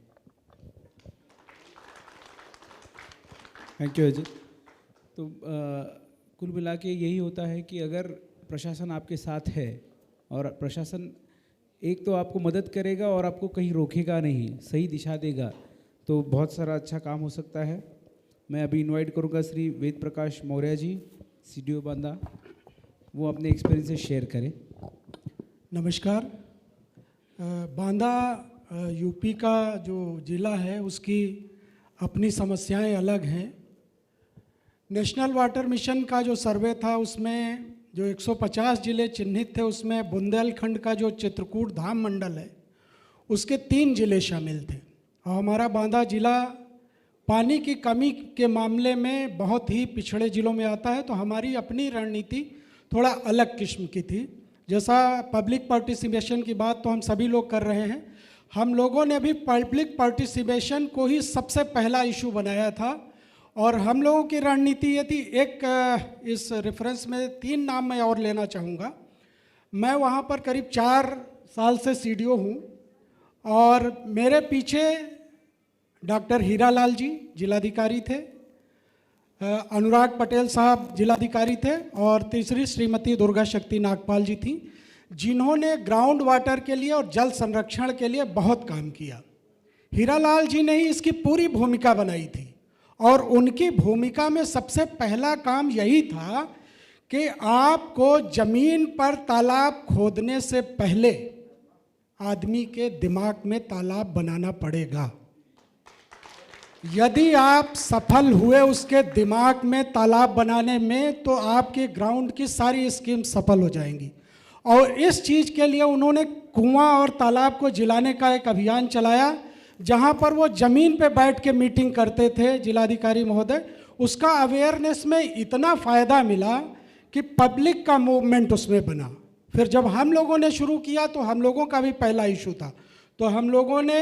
A: Thank you Ajay. तो कुल मिला के यही होता है कि अगर प्रशासन आपके साथ है और प्रशासन एक तो आपको मदद करेगा और आपको कहीं रोकेगा नहीं, सही दिशा देगा, तो बहुत सारा अच्छा काम हो सकता है। मैं अभी इनवाइट करूंगा श्री वेद प्रकाश मौर्य जी, सीडीओ बांदा, वो अपने एक्सपीरियंसेस शेयर करें।
G: नमस्कार। बांदा यूपी का जो ज़िला है उसकी अपनी समस्याएं अलग हैं। नेशनल वाटर मिशन का जो सर्वे था उसमें जो 150 ज़िले चिन्हित थे उसमें बुंदेलखंड का जो चित्रकूट धाम मंडल है उसके 3 ज़िले शामिल थे। और हमारा बांदा ज़िला पानी की कमी के मामले में बहुत ही पिछड़े ज़िलों में आता है। तो हमारी अपनी रणनीति थोड़ा अलग किस्म की थी। जैसा पब्लिक पार्टिसिपेशन की बात तो हम सभी लोग कर रहे हैं, हम लोगों ने भी पब्लिक पार्टिसिपेशन को ही सबसे पहला इशू बनाया था। और हम लोगों की रणनीति ये थी, एक इस रेफरेंस में 3 नाम मैं और लेना चाहूँगा। मैं वहाँ पर करीब 4 साल से सीडीओ हूँ और मेरे पीछे डॉक्टर हीरालाल जी जिलाधिकारी थे, अनुराग पटेल साहब जिलाधिकारी थे और तीसरी श्रीमती दुर्गा शक्ति नागपाल जी थी, जिन्होंने ग्राउंड वाटर के लिए और जल संरक्षण के लिए बहुत काम किया। हीरालाल जी ने ही इसकी पूरी भूमिका बनाई थी और उनकी भूमिका में सबसे पहला काम यही था कि आपको जमीन पर तालाब खोदने से पहले आदमी के दिमाग में तालाब बनाना पड़ेगा। यदि आप सफल हुए उसके दिमाग में तालाब बनाने में तो आपके ग्राउंड की सारी स्कीम सफल हो जाएंगी। और इस चीज़ के लिए उन्होंने कुआं और तालाब को जिलाने का एक अभियान चलाया, जहां पर वो ज़मीन पे बैठ के मीटिंग करते थे जिलाधिकारी महोदय। उसका अवेयरनेस में इतना फ़ायदा मिला कि पब्लिक का मूवमेंट उसमें बना। फिर जब हम लोगों ने शुरू किया तो हम लोगों का भी पहला इशू था, तो हम लोगों ने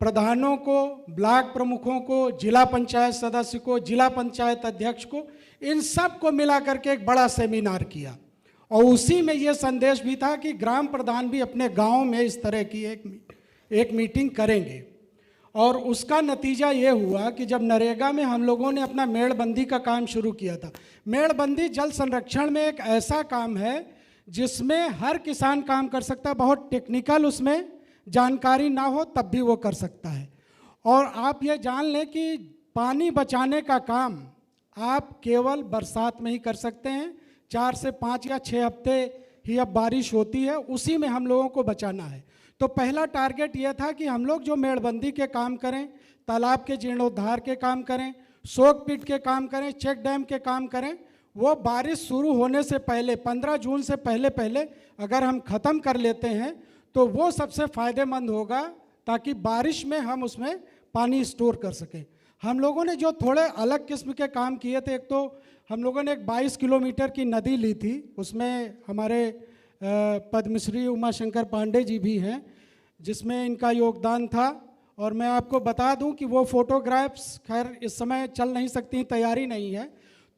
G: प्रधानों को, ब्लॉक प्रमुखों को, जिला पंचायत सदस्य को, जिला पंचायत अध्यक्ष को, इन सब को मिला करके एक बड़ा सेमिनार किया। और उसी में ये संदेश भी था कि ग्राम प्रधान भी अपने गांव में इस तरह की एक मीटिंग करेंगे। और उसका नतीजा ये हुआ कि जब नरेगा में हम लोगों ने अपना मेड़बंदी का काम शुरू किया था। मेड़बंदी जल संरक्षण में एक ऐसा काम है जिसमें हर किसान काम कर सकता है, बहुत टेक्निकल उसमें जानकारी ना हो तब भी वो कर सकता है। और आप ये जान लें कि पानी बचाने का काम आप केवल बरसात में ही कर सकते हैं। 4 से 5 या 6 हफ्ते ही अब बारिश होती है, उसी में हम लोगों को बचाना है। तो पहला टारगेट ये था कि हम लोग जो मेड़बंदी के काम करें, तालाब के जीर्णोद्धार के काम करें, सोक पिट के काम करें, चेक डैम के काम करें, वो बारिश शुरू होने से पहले 15 जून से पहले अगर हम ख़त्म कर लेते हैं तो वो सबसे फ़ायदेमंद होगा, ताकि बारिश में हम उसमें पानी स्टोर कर सकें। हम लोगों ने जो थोड़े अलग किस्म के काम किए थे, एक तो हम लोगों ने एक 22 किलोमीटर की नदी ली थी, उसमें हमारे पद्मश्री उमाशंकर पांडे जी भी हैं जिसमें इनका योगदान था। और मैं आपको बता दूं कि वो फोटोग्राफ्स खैर इस समय चल नहीं सकती, तैयारी नहीं है,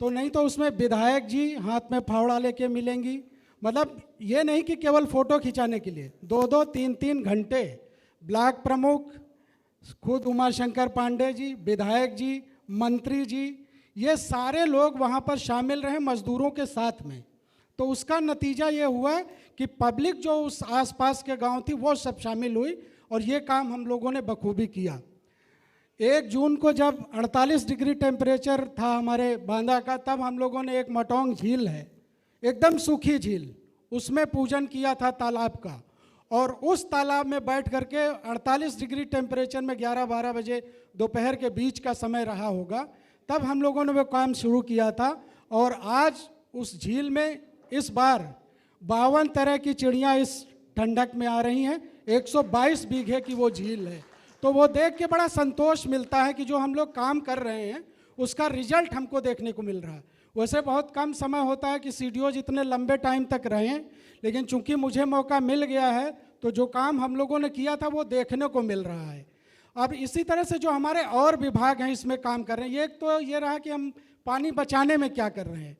G: तो नहीं तो उसमें विधायक जी हाथ में फावड़ा लेके मिलेंगी। मतलब ये नहीं कि केवल फ़ोटो खिंचाने के लिए, 2-2, 3-3 घंटे ब्लॉक प्रमुख, खुद उमाशंकर पांडे जी, विधायक जी, मंत्री जी, ये सारे लोग वहाँ पर शामिल रहे मजदूरों के साथ में। तो उसका नतीजा ये हुआ कि पब्लिक जो उस आसपास के गांव थी वो सब शामिल हुई और ये काम हम लोगों ने बखूबी किया। 1 जून को जब 48 डिग्री टेम्परेचर था हमारे बांदा का, तब हम लोगों ने एक मटोंग झील है, एकदम सूखी झील, उसमें पूजन किया था तालाब का। और उस तालाब में बैठ करके 48 डिग्री टेम्परेचर में 11-12 बजे दोपहर के बीच का समय रहा होगा, तब हम लोगों ने वो काम शुरू किया था। और आज उस झील में इस बार 52 तरह की चिड़ियाँ इस ठंडक में आ रही हैं। 122 बीघे की वो झील है। तो वो देख के बड़ा संतोष मिलता है कि जो हम लोग काम कर रहे हैं उसका रिजल्ट हमको देखने को मिल रहा है। वैसे बहुत कम समय होता है कि सीडीओ जितने लंबे टाइम तक रहें, लेकिन चूंकि मुझे मौका मिल गया है तो जो काम हम लोगों ने किया था वो देखने को मिल रहा है। अब इसी तरह से जो हमारे और विभाग हैं इसमें काम कर रहे हैं, एक तो ये रहा कि हम पानी बचाने में क्या कर रहे हैं।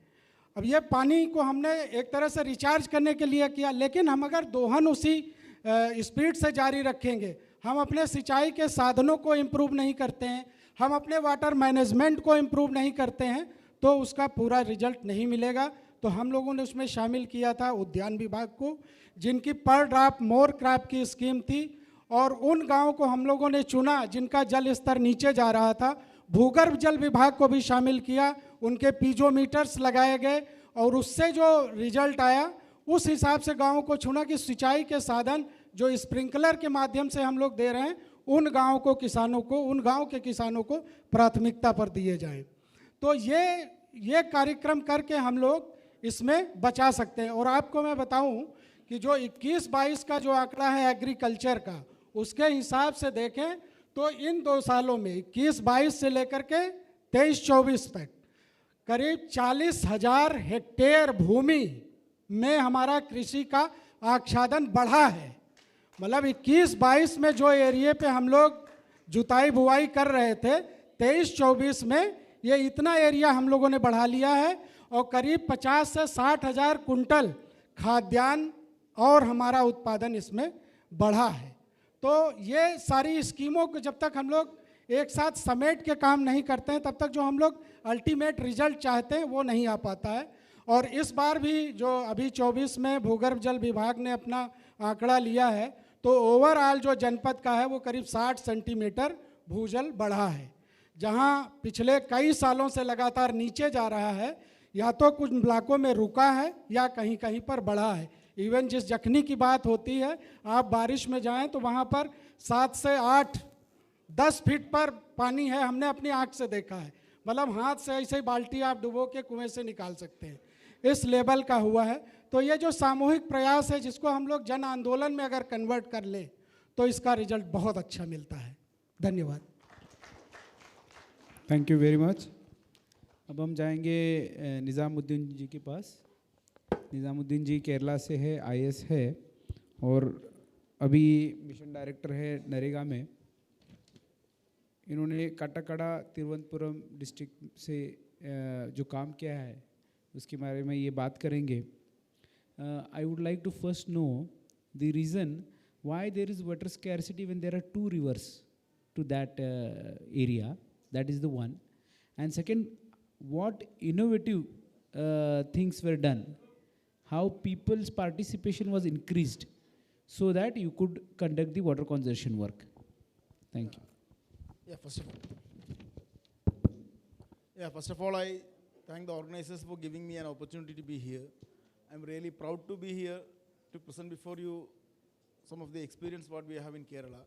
G: अब ये पानी को हमने एक तरह से रिचार्ज करने के लिए किया, लेकिन हम अगर दोहन उसी स्पीड से जारी रखेंगे, हम अपने सिंचाई के साधनों को इम्प्रूव नहीं करते हैं, हम अपने वाटर मैनेजमेंट को इम्प्रूव नहीं करते हैं, तो उसका पूरा रिजल्ट नहीं मिलेगा। तो हम लोगों ने उसमें शामिल किया था उद्यान विभाग को, जिनकी पर ड्रॉप मोर क्रॉप की स्कीम थी, और उन गांवों को हम लोगों ने चुना जिनका जल स्तर नीचे जा रहा था। भूगर्भ जल विभाग को भी शामिल किया, उनके पीजोमीटर्स लगाए गए, और उससे जो रिजल्ट आया उस हिसाब से गांवों को चुना कि सिंचाई के साधन जो स्प्रिंकलर के माध्यम से हम लोग दे रहे हैं, उन गाँव को किसानों को, उन गाँव के किसानों को प्राथमिकता पर दिए जाएं। तो ये कार्यक्रम करके हम लोग इसमें बचा सकते हैं। और आपको मैं बताऊं कि जो 21-22 का जो आंकड़ा है एग्रीकल्चर का, उसके हिसाब से देखें तो इन 2 सालों में 21-22 से लेकर के 23-24 तक करीब 40,000 हेक्टेयर भूमि में हमारा कृषि का आच्छादन बढ़ा है। मतलब 21-22 में जो एरिया पे हम लोग जुताई बुआई कर रहे थे, 23-24 में ये इतना एरिया हम लोगों ने बढ़ा लिया है, और करीब 50 से 60,000 कुंटल खाद्यान्न और हमारा उत्पादन इसमें बढ़ा है। तो ये सारी स्कीमों को जब तक हम लोग एक साथ समेट के काम नहीं करते हैं, तब तक जो हम लोग अल्टीमेट रिजल्ट चाहते हैं वो नहीं आ पाता है। और इस बार भी जो अभी 24 में भूगर्भ जल विभाग ने अपना आंकड़ा लिया है, तो ओवरऑल जो जनपद का है वो करीब 60 सेंटीमीटर भूजल बढ़ा है। जहाँ पिछले कई सालों से लगातार नीचे जा रहा है, या तो कुछ ब्लॉकों में रुका है या कहीं कहीं पर बढ़ा है। इवन जिस जखनी की बात होती है, आप बारिश में जाएं तो वहाँ पर 7 से 8-10 फीट पर पानी है, हमने अपनी आँख से देखा है। मतलब हाथ से ऐसे ही बाल्टी आप डुबो के कुएं से निकाल सकते हैं, इस लेवल का हुआ है। तो ये जो सामूहिक प्रयास है, जिसको हम लोग जन आंदोलन में अगर कन्वर्ट कर लें तो इसका रिजल्ट बहुत अच्छा मिलता है। धन्यवाद।
A: Thank you very much. अब हम जाएंगे निज़ामुद्दीन जी के पास। निज़ामुद्दीन जी केरला से है, आईएएस है, और अभी मिशन डायरेक्टर है नरेगा में। इन्होंने काटाकाड़ा तिरुवनंतपुरम डिस्ट्रिक्ट से जो काम किया है उसके बारे में ये बात करेंगे। I would like to first know the reason why there is water scarcity when there are 2 rivers to that area. That is the one. And second, what innovative things were done, how people's participation was increased so that you could conduct the water conservation work. Thank you.
H: First of all, I thank the organizers for giving me an opportunity to be here. I'm really proud to be here to present before you some of the experience what we have in Kerala.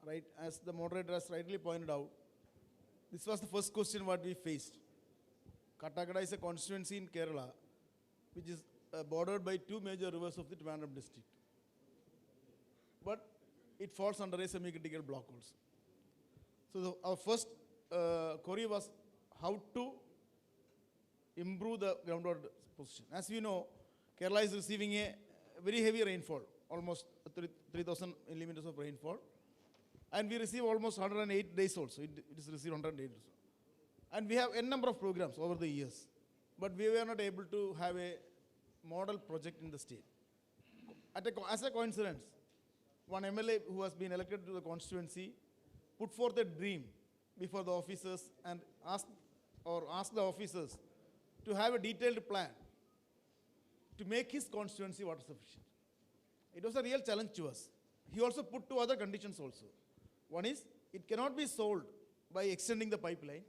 H: Right, as the moderator has rightly pointed out, this was the first question what we faced. Kattakada is a constituency in Kerala which is bordered by 2 major rivers of the Trivandrum district. But it falls under a semi-critical block also. So our first query was how to improve the groundwater position. As we know, Kerala is receiving a very heavy rainfall, almost 3,000 millimeters of rainfall. And we receive almost 108 days also. It is received 108 days. And we have n number of programs over the years. But we were not able to have a model project in the state. As a coincidence, one MLA who has been elected to the constituency put forth a dream before the officers and asked the officers to have a detailed plan to make his constituency water sufficient. It was a real challenge to us. He also put 2 other conditions also. One is, it cannot be solved by extending the pipeline.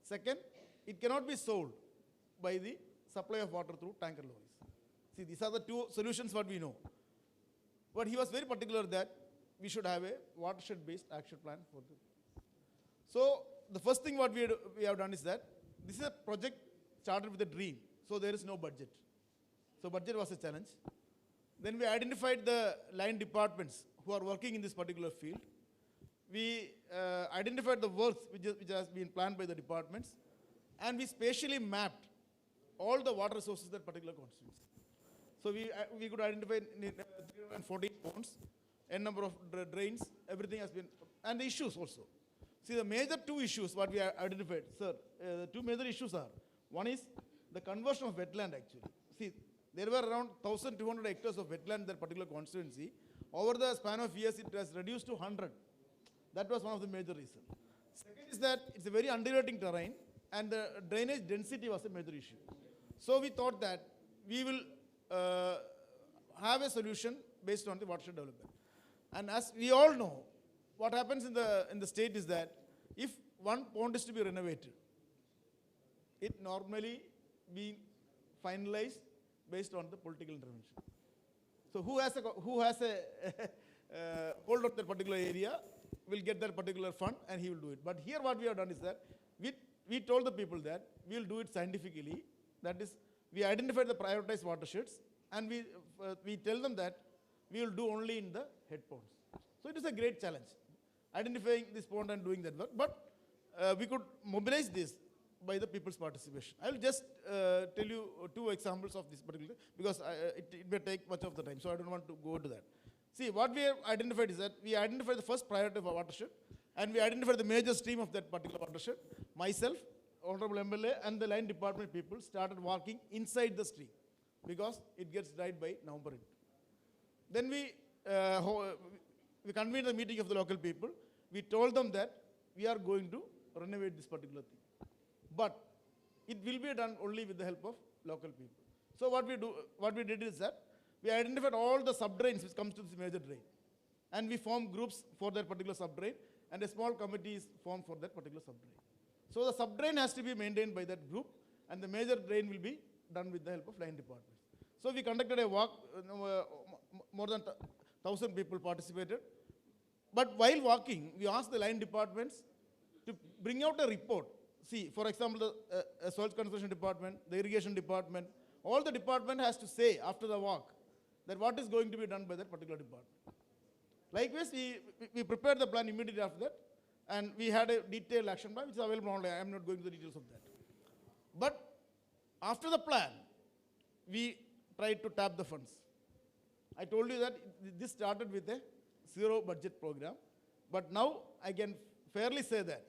H: Second, it cannot be solved by the supply of water through tanker lorries. See, these are the 2 solutions what we know. But he was very particular that we should have a watershed-based action plan for this. So, the first thing what we have done is that, this is a project started with a dream, so there is no budget. So, budget was a challenge. Then we identified the line departments who are working in this particular field. We identified the works which has been planned by the departments, and we spatially mapped all the water sources that particular constituency. So we could identify 314 ponds, n number of drains, everything has been, and the issues also. See, the major two issues what we identified, sir, the two major issues are, one is the conversion of wetland actually. See, there were around 1,200 hectares of wetland in that particular constituency. Over the span of years, it has reduced to 100. That was one of the major reasons. Second is that it's a very undulating terrain, and the drainage density was a major issue. So we thought that we will have a solution based on the watershed development. And as we all know, what happens in the state is that if one pond is to be renovated, it normally being finalized based on the political intervention. So who has a hold of that particular area will get that particular fund and he will do it. But here what we have done is that we told the people that we will do it scientifically. That is, we identified the prioritized watersheds and we tell them that we will do only in the head ponds. So it is a great challenge, identifying this pond and doing that work. But we could mobilize this by the people's participation. I will just tell you two examples of this particular, because it may take much of the time, so I don't want to go into that. See, what we have identified is that we identified the first priority of a watershed, and we identified the major stream of that particular watershed. Myself, Honorable MLA, and the line department people started walking inside the stream, because it gets dried by November end. Then we convened the meeting of the local people. We told them that we are going to renovate this particular thing. But it will be done only with the help of local people. So what we did is that we identified all the sub-drains which comes to this major drain. And we formed groups for that particular sub-drain, and a small committee is formed for that particular sub-drain. So the sub-drain has to be maintained by that group, and the major drain will be done with the help of line departments. So we conducted a walk, more than 1,000 people participated. But while walking, we asked the line departments to bring out a report. See, for example, the soil conservation department, the irrigation department, all the department has to say after the walk that what is going to be done by that particular department. Likewise, we prepared the plan immediately after that, and we had a detailed action plan which is available online. I am not going to the details of that. But after the plan, we tried to tap the funds. I told you that this started with a zero budget program, but now I can fairly say that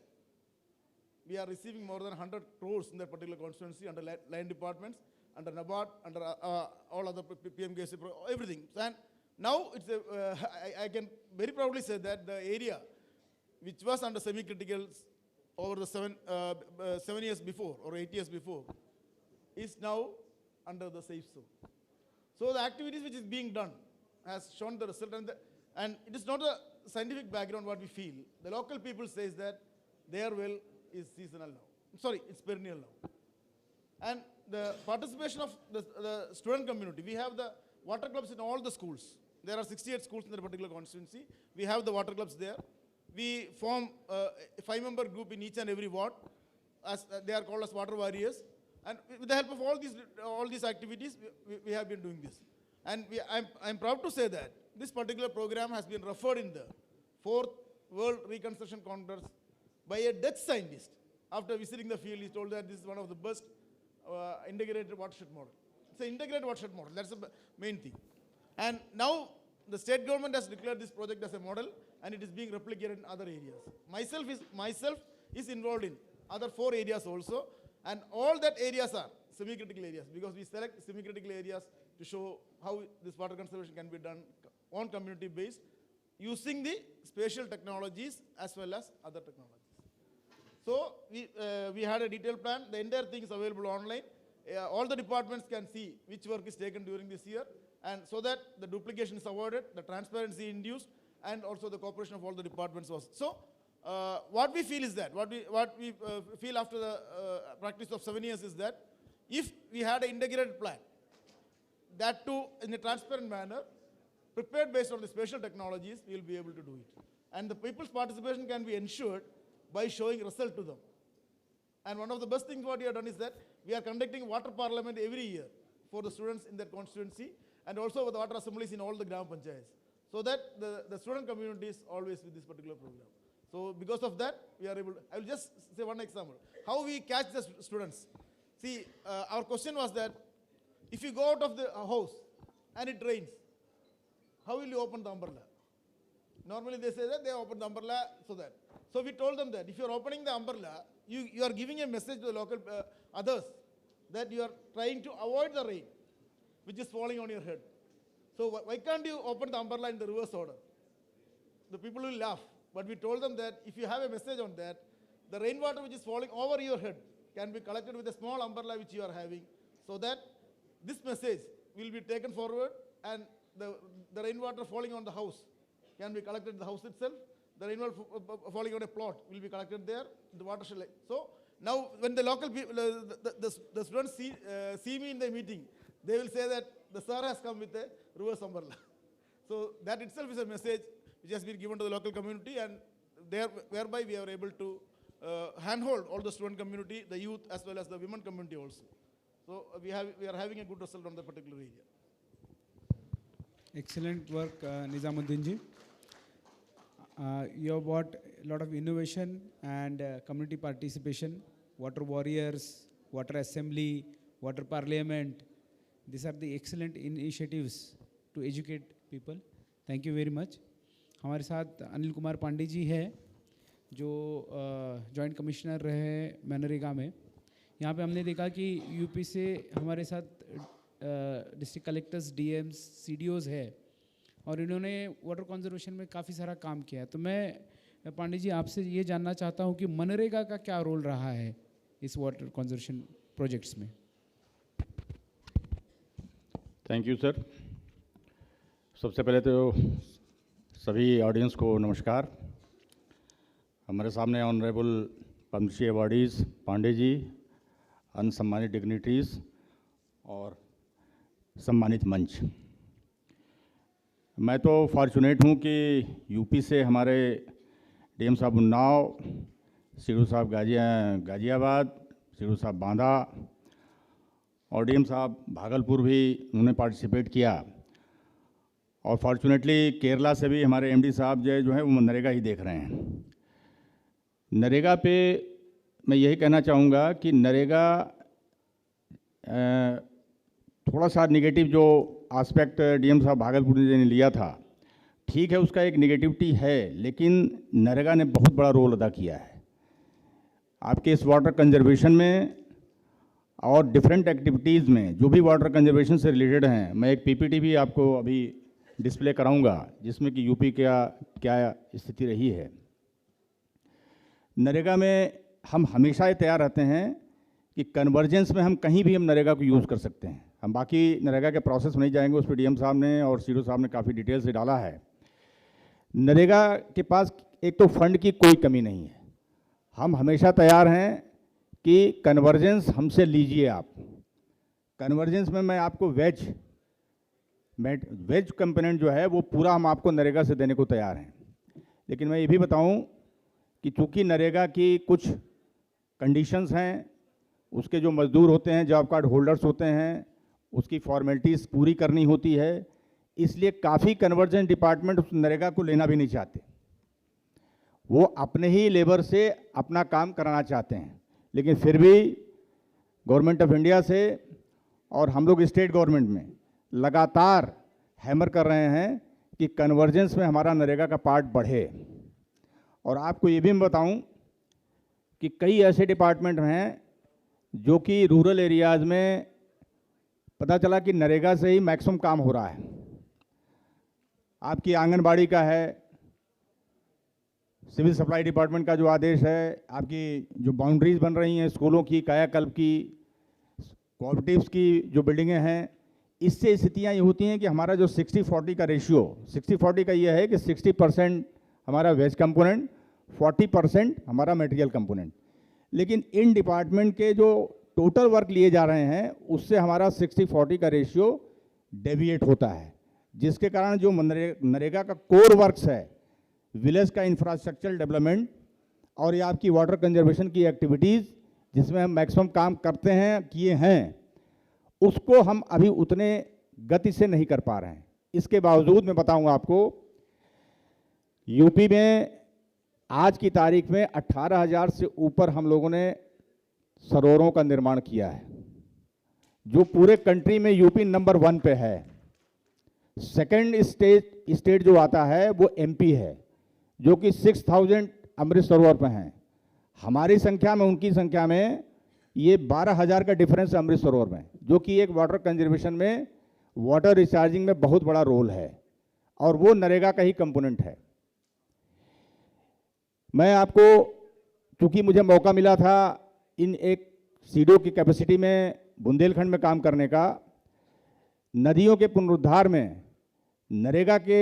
H: we are receiving more than 100 crores in that particular constituency under line departments, under NABARD, under all other PMKC, everything. And now it's I can very proudly say that the area which was under semi-critical over the 7 years before or 8 years before is now under the safe zone. So the activities which is being done has shown the result, and it is not a scientific background what we feel. The local people says that their well is seasonal now. Sorry, it's perennial now. And the participation of the student community, we have the water clubs in all the schools. There are 68 schools in that particular constituency. We have the water clubs there. We form a 5-member group in each and every ward, as they are called as water warriors. And with the help of all these activities, we have been doing this. And I'm proud to say that this particular program has been referred in the 4th World Reconstruction Congress by a Dutch scientist. After visiting the field, he told that this is one of the best integrated watershed model. It's an integrated watershed model. That's the main thing. And now the state government has declared this project as a model, and it is being replicated in other areas. Myself is involved in other 4 areas also, and all that areas are semi-critical areas, because we select semi-critical areas to show how this water conservation can be done on community base using the spatial technologies as well as other technologies. So we had a detailed plan. The entire thing is available online. All the departments can see which work is taken during this year, and so that the duplication is avoided, the transparency induced, and also the cooperation of all the departments was. So what we feel is that, what we feel after the practice of 7 years is that if we had an integrated plan, that too in a transparent manner, prepared based on the spatial technologies, we will be able to do it. And the people's participation can be ensured by showing result to them. And one of the best things what we have done is that we are conducting water parliament every year for the students in their constituency, and also with the water assemblies in all the Gram Panchayats, so that the student community is always with this particular program. So because of that, we are able to, I will just say one example. How we catch the students. See, our question was that if you go out of the house and it rains. How will you open the umbrella? Normally they say that they open the umbrella so that. So we told them that if you are opening the umbrella, you are giving a message to the local others that you are trying to avoid the rain, which is falling on your head. So why can't you open the umbrella in the reverse order? The people will laugh. But we told them that if you have a message on that, the rainwater which is falling over your head can be collected with a small umbrella which you are having, so that this message will be taken forward, and the rainwater falling on the house can be collected in the house itself. The rainwater falling on a plot will be collected there. The water shall. So now, when the local people, the students see me in the meeting, they will say that the sir has come with a reverse umbrella. So that itself is a message which has been given to the local community, and whereby we are able to handhold all the student community, the youth, as well as the women community also. So we are having a good result on that particular area.
A: Excellent work, Nizamuddin ji. You have brought a lot of innovation and community participation, water warriors, water assembly, water parliament. These are the excellent initiatives to educate people. Thank you very much. हमारे साथ अनिल कुमार पांडे जी है, जो जॉइंट कमिश्नर रहे मनरेगा में. यहाँ पे हमने देखा कि यूपी से हमारे साथ डिस्ट्रिक्ट कलेक्टर्स, डीएम्स, सीडीओज है, और इन्होंने वाटर कंजर्वेशन में काफ़ी सारा काम किया है. तो मैं पांडे जी आपसे ये जानना चाहता हूँ कि मनरेगा का क्या रोल रहा है इस वाटर कंजर्वेशन प्रोजेक्ट्स में.
I: Thank you sir. सबसे पहले तो सभी ऑडियंस को नमस्कार. हमारे सामने honourable Padmashri awardees Pandey ji, अनसम्मानित dignitaries और सम्मानित मंच. मैं तो फॉर्चुनेट हूँ कि यूपी से हमारे डीएम साहब उन्नाव, सीडू साहब गाजियाबाद, सीडू साहब बांदा और डीएम साहब भागलपुर भी उन्होंने पार्टिसिपेट किया. और फॉर्चुनेटली केरला से भी हमारे एमडी साहब जो है वो नरेगा ही देख रहे हैं. नरेगा पे मैं यही कहना चाहूँगा कि नरेगा थोड़ा सा निगेटिव जो एस्पेक्ट डीएम साहब भागलपुर ने लिया था, ठीक है, उसका एक निगेटिविटी है, लेकिन नरेगा ने बहुत बड़ा रोल अदा किया है आपके इस वाटर कंजर्वेशन में और डिफरेंट एक्टिविटीज़ में जो भी वाटर कंजर्वेशन से रिलेटेड हैं. मैं एक पीपीटी भी आपको अभी डिस्प्ले कराऊंगा जिसमें कि यूपी क्या स्थिति रही है. नरेगा में हम हमेशा ही तैयार रहते हैं कि कन्वर्जेंस में हम कहीं भी हम नरेगा को यूज़ कर सकते हैं. हम बाकी नरेगा के प्रोसेस में नहीं जाएंगे, उस पर डीएम साहब ने और सीडो साहब ने काफ़ी डिटेल से डाला है. नरेगा के पास एक तो फंड की कोई कमी नहीं है. हम हमेशा तैयार हैं कि कन्वर्जेंस हमसे लीजिए आप. कन्वर्जेंस में मैं आपको वेज कंपोनेंट जो है वो पूरा हम आपको नरेगा से देने को तैयार हैं. लेकिन मैं ये भी बताऊं कि चूँकि नरेगा की कुछ कंडीशंस हैं, उसके जो मजदूर होते हैं, जॉब कार्ड होल्डर्स होते हैं, उसकी फॉर्मेलिटीज़ पूरी करनी होती है, इसलिए काफ़ी कन्वर्जन डिपार्टमेंट उस नरेगा को लेना भी नहीं चाहते. वो अपने ही लेबर से अपना काम कराना चाहते हैं. लेकिन फिर भी गवर्नमेंट ऑफ इंडिया से और हम लोग स्टेट गवर्नमेंट में लगातार हैमर कर रहे हैं कि कन्वर्जेंस में हमारा नरेगा का पार्ट बढ़े. और आपको ये भी मैं बताऊं कि कई ऐसे डिपार्टमेंट हैं जो कि रूरल एरियाज़ में पता चला कि नरेगा से ही मैक्सिमम काम हो रहा है. आपकी आंगनबाड़ी का है, सिविल सप्लाई डिपार्टमेंट का जो आदेश है, आपकी जो बाउंड्रीज बन रही हैं स्कूलों की, कायाकल्प की, कोऑपरेटिव्स की जो बिल्डिंगें हैं, इससे स्थितियाँ ये होती हैं कि हमारा जो 60-40 का रेशियो, 60-40 का ये है कि 60% हमारा वेज कंपोनेंट, 40% हमारा मटेरियल कंपोनेंट. लेकिन इन डिपार्टमेंट के जो टोटल वर्क लिए जा रहे हैं उससे हमारा 60-40 का रेशियो डेविएट होता है, जिसके कारण जो नरेगा का कोर वर्क्स है, विलेज का इंफ्रास्ट्रक्चर डेवलपमेंट और ये आपकी वाटर कंजर्वेशन की एक्टिविटीज़ जिसमें हम मैक्सिमम काम करते हैं, किए हैं, उसको हम अभी उतने गति से नहीं कर पा रहे हैं. इसके बावजूद मैं बताऊंगा आपको, यूपी में आज की तारीख में 18,000 से ऊपर हम लोगों ने सरोवरों का निर्माण किया है, जो पूरे कंट्री में यूपी नंबर 1 पे है. सेकंड स्टेट जो आता है वो एमपी है, जो कि 6000 अमृत सरोवर पे हैं। हमारी संख्या में उनकी संख्या में ये 12,000 का डिफरेंस है अमृत सरोवर में, जो कि एक वाटर कंजर्वेशन में, वाटर रिचार्जिंग में बहुत बड़ा रोल है, और वो नरेगा का ही कंपोनेंट है। मैं आपको, चूंकि मुझे मौका मिला था इन एक सीडो की कैपेसिटी में बुंदेलखंड में काम करने का, नदियों के पुनरुद्धार में नरेगा के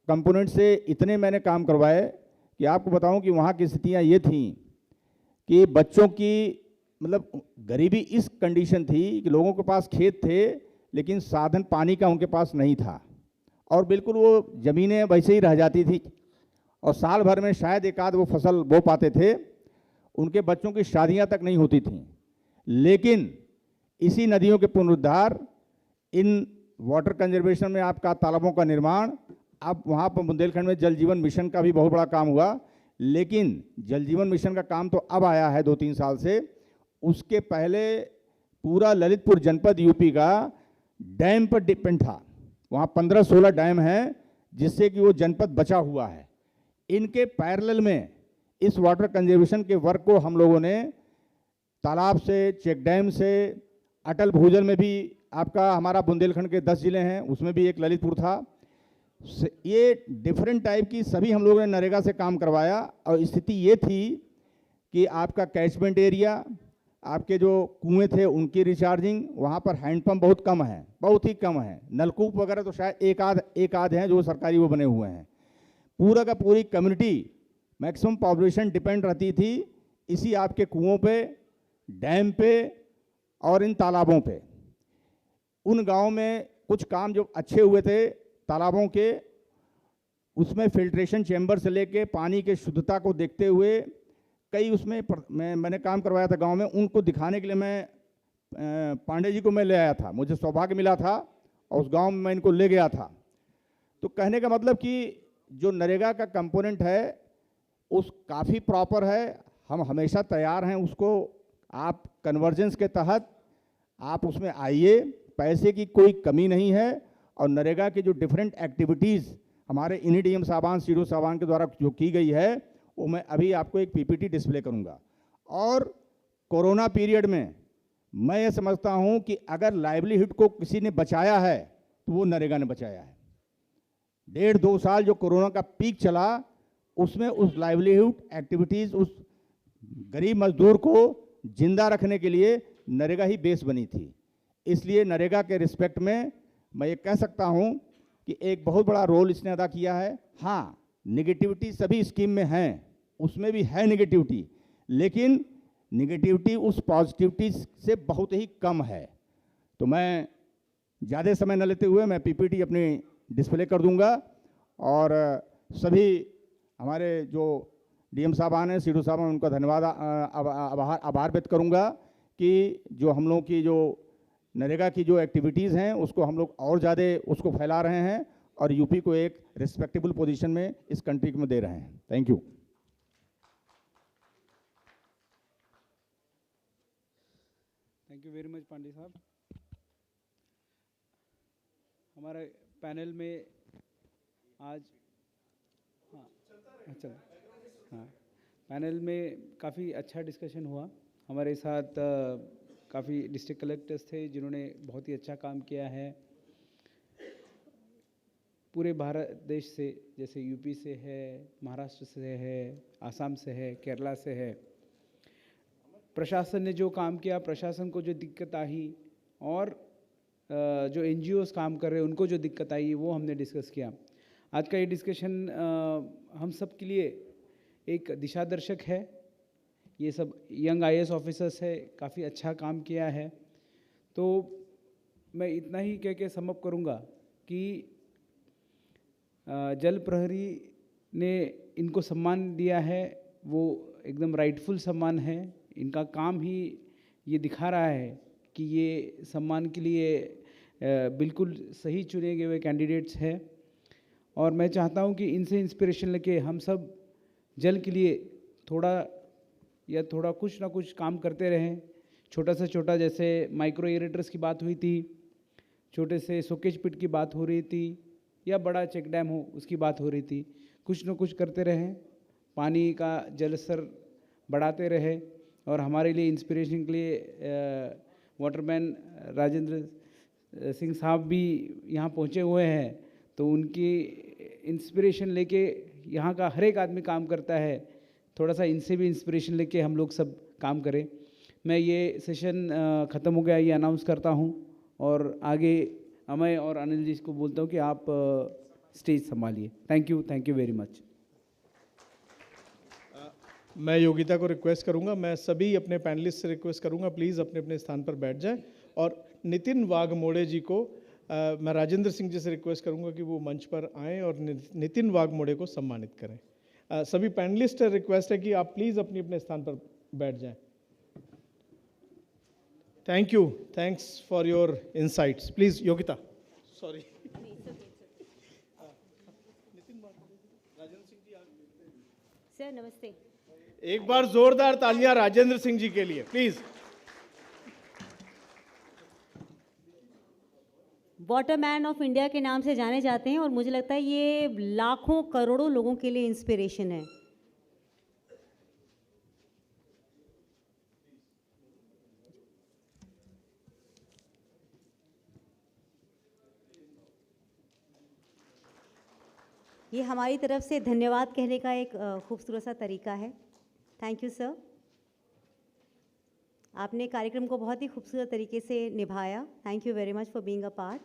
I: कंपोनेंट से इतने मैंने काम करवाए कि आपको बताऊं कि वहाँ की स्थितियाँ ये थीं कि बच्चों की, मतलब गरीबी इस कंडीशन थी कि लोगों के पास खेत थे लेकिन साधन पानी का उनके पास नहीं था, और बिल्कुल वो ज़मीनें वैसे ही रह जाती थी, और साल भर में शायद एक आध वो फसल बो पाते थे। उनके बच्चों की शादियां तक नहीं होती थीं। लेकिन इसी नदियों के पुनरुद्धार, इन वाटर कंजर्वेशन में आपका तालाबों का निर्माण, अब वहाँ पर बुंदेलखंड में जल जीवन मिशन का भी बहुत बड़ा काम हुआ। लेकिन जल जीवन मिशन का काम तो अब आया है 2-3 साल से, उसके पहले पूरा ललितपुर जनपद यूपी का डैम पर डिपेंड था। वहाँ 15-16 डैम हैं जिससे कि वो जनपद बचा हुआ है। इनके पैरेलल में इस वाटर कंजर्वेशन के वर्क को हम लोगों ने तालाब से, चेक डैम से, अटल भूजल में भी आपका, हमारा बुंदेलखंड के 10 जिले हैं उसमें भी एक ललितपुर था, ये डिफरेंट टाइप की सभी हम लोगों ने नरेगा से काम करवाया। और स्थिति ये थी कि आपका कैचमेंट एरिया, आपके जो कुएं थे उनकी रिचार्जिंग, वहाँ पर हैंडपम्प बहुत कम है, बहुत ही कम है। नलकूप वगैरह तो शायद एक आध हैं जो सरकारी वो बने हुए हैं। पूरा का पूरी कम्युनिटी, मैक्सिमम पॉपुलेशन डिपेंड रहती थी इसी आपके कुओं पे, डैम पे और इन तालाबों पे। उन गाँव में कुछ काम जो अच्छे हुए थे तालाबों के, उसमें फिल्ट्रेशन चैम्बर से लेके पानी के शुद्धता को देखते हुए कई उसमें मैंने काम करवाया था गांव में। उनको दिखाने के लिए मैं पांडे जी को मैं ले आया था, मुझे सौभाग्य मिला था और उस गांव में मैं इनको ले गया था। तो कहने का मतलब कि जो नरेगा का कंपोनेंट है उस काफ़ी प्रॉपर है, हम हमेशा तैयार हैं उसको, आप कन्वर्जेंस के तहत आप उसमें आइए, पैसे की कोई कमी नहीं है। और नरेगा की जो डिफरेंट एक्टिविटीज़ हमारे इन्हीं डीएम साहबान, सीडो साहबान के द्वारा जो की गई है, वो मैं अभी आपको एक पीपीटी डिस्प्ले करूंगा। और कोरोना पीरियड में मैं ये समझता हूं कि अगर लाइवलीहुड को किसी ने बचाया है तो वो नरेगा ने बचाया है। 1.5-2 साल जो कोरोना का पीक चला, उसमें उस लाइवलीहुड एक्टिविटीज़, उस गरीब मजदूर को जिंदा रखने के लिए नरेगा ही बेस बनी थी। इसलिए नरेगा के रिस्पेक्ट में मैं ये कह सकता हूं कि एक बहुत बड़ा रोल इसने अदा किया है। हाँ, निगेटिविटी सभी स्कीम में है, उसमें भी है निगेटिविटी, लेकिन निगेटिविटी उस पॉजिटिविटी से बहुत ही कम है। तो मैं ज़्यादा समय न लेते हुए मैं पीपीटी अपनी डिस्प्ले कर दूंगा, और सभी हमारे जो डीएम साहबान हैं, सीडो साहबान, उनका धन्यवाद, आभार व्यक्त करूंगा कि जो हम लोगों की जो नरेगा की जो एक्टिविटीज़ हैं उसको हम लोग और ज़्यादा उसको फैला रहे हैं और यूपी को एक रिस्पेक्टेबल पोजीशन में इस कंट्री में दे रहे हैं। Thank you.
A: Thank you very much Pandey साहब। हमारे पैनल में आज पैनल में काफ़ी अच्छा डिस्कशन हुआ। हमारे साथ काफ़ी डिस्ट्रिक्ट कलेक्टर्स थे जिन्होंने बहुत ही अच्छा काम किया है पूरे भारत देश से, जैसे यूपी से है, महाराष्ट्र से है, आसाम से है, केरला से है। प्रशासन ने जो काम किया, प्रशासन को जो दिक्कत आई और जो एनजीओस काम कर रहे हैं उनको जो दिक्कत आई, वो हमने डिस्कस किया। आज का ये डिस्कशन हम सब के लिए एक दिशा दर्शक है। ये सब यंग आईएएस ऑफिसर्स है, काफ़ी अच्छा काम किया है। तो मैं इतना ही कह के समअप करूँगा कि जल प्रहरी ने इनको सम्मान दिया है, वो एकदम राइटफुल सम्मान है। इनका काम ही ये दिखा रहा है कि ये सम्मान के लिए बिल्कुल सही चुने गए हुए कैंडिडेट्स हैं। और मैं चाहता हूँ कि इनसे इंस्पिरेशन लेके हम सब जल के लिए थोड़ा कुछ ना कुछ काम करते रहें। छोटा से छोटा, जैसे माइक्रो इरेटर्स की बात हुई थी, छोटे से सोकेज पिट की बात हो रही थी या बड़ा चेक डैम हो उसकी बात हो रही थी, कुछ न कुछ करते रहें, पानी का जल स्तर बढ़ाते रहे और हमारे लिए इंस्पिरेशन के लिए वाटरमैन राजेंद्र सिंह साहब भी यहाँ पहुँचे हुए हैं, तो उनकी इंस्पिरेशन लेके यहाँ का हर एक आदमी काम करता है, थोड़ा सा इनसे भी इंस्पिरेशन लेके हम लोग सब काम करें। मैं ये सेशन ख़त्म हो गया ये अनाउंस करता हूँ और आगे अमय और अनिल जी को बोलता हूँ कि आप स्टेज संभालिए। Thank you very much.
J: मैं योगिता को रिक्वेस्ट करूंगा, मैं सभी अपने पैनलिस्ट से रिक्वेस्ट करूंगा प्लीज़ अपने अपने स्थान पर बैठ जाएं और नितिन वाघमोड़े जी को मैं राजेंद्र सिंह जी से रिक्वेस्ट करूंगा कि वो मंच पर आएं और नितिन वाघमोड़े को सम्मानित करें। सभी पैनलिस्ट रिक्वेस्ट है कि आप प्लीज़ अपने अपने स्थान पर बैठ जाएं। Thank you, thanks for your insights. Please Yogita. Sorry
K: sir नमस्ते।
J: एक बार जोरदार तालियां राजेंद्र सिंह जी के लिए प्लीज।
K: वाटरमैन ऑफ इंडिया के नाम से जाने जाते हैं और मुझे लगता है ये लाखों करोड़ों लोगों के लिए इंस्पिरेशन है। ये हमारी तरफ से धन्यवाद कहने का एक खूबसूरत सा तरीका है। थैंक यू सर, आपने कार्यक्रम को बहुत ही खूबसूरत तरीके से निभाया। Thank you very much for being a part.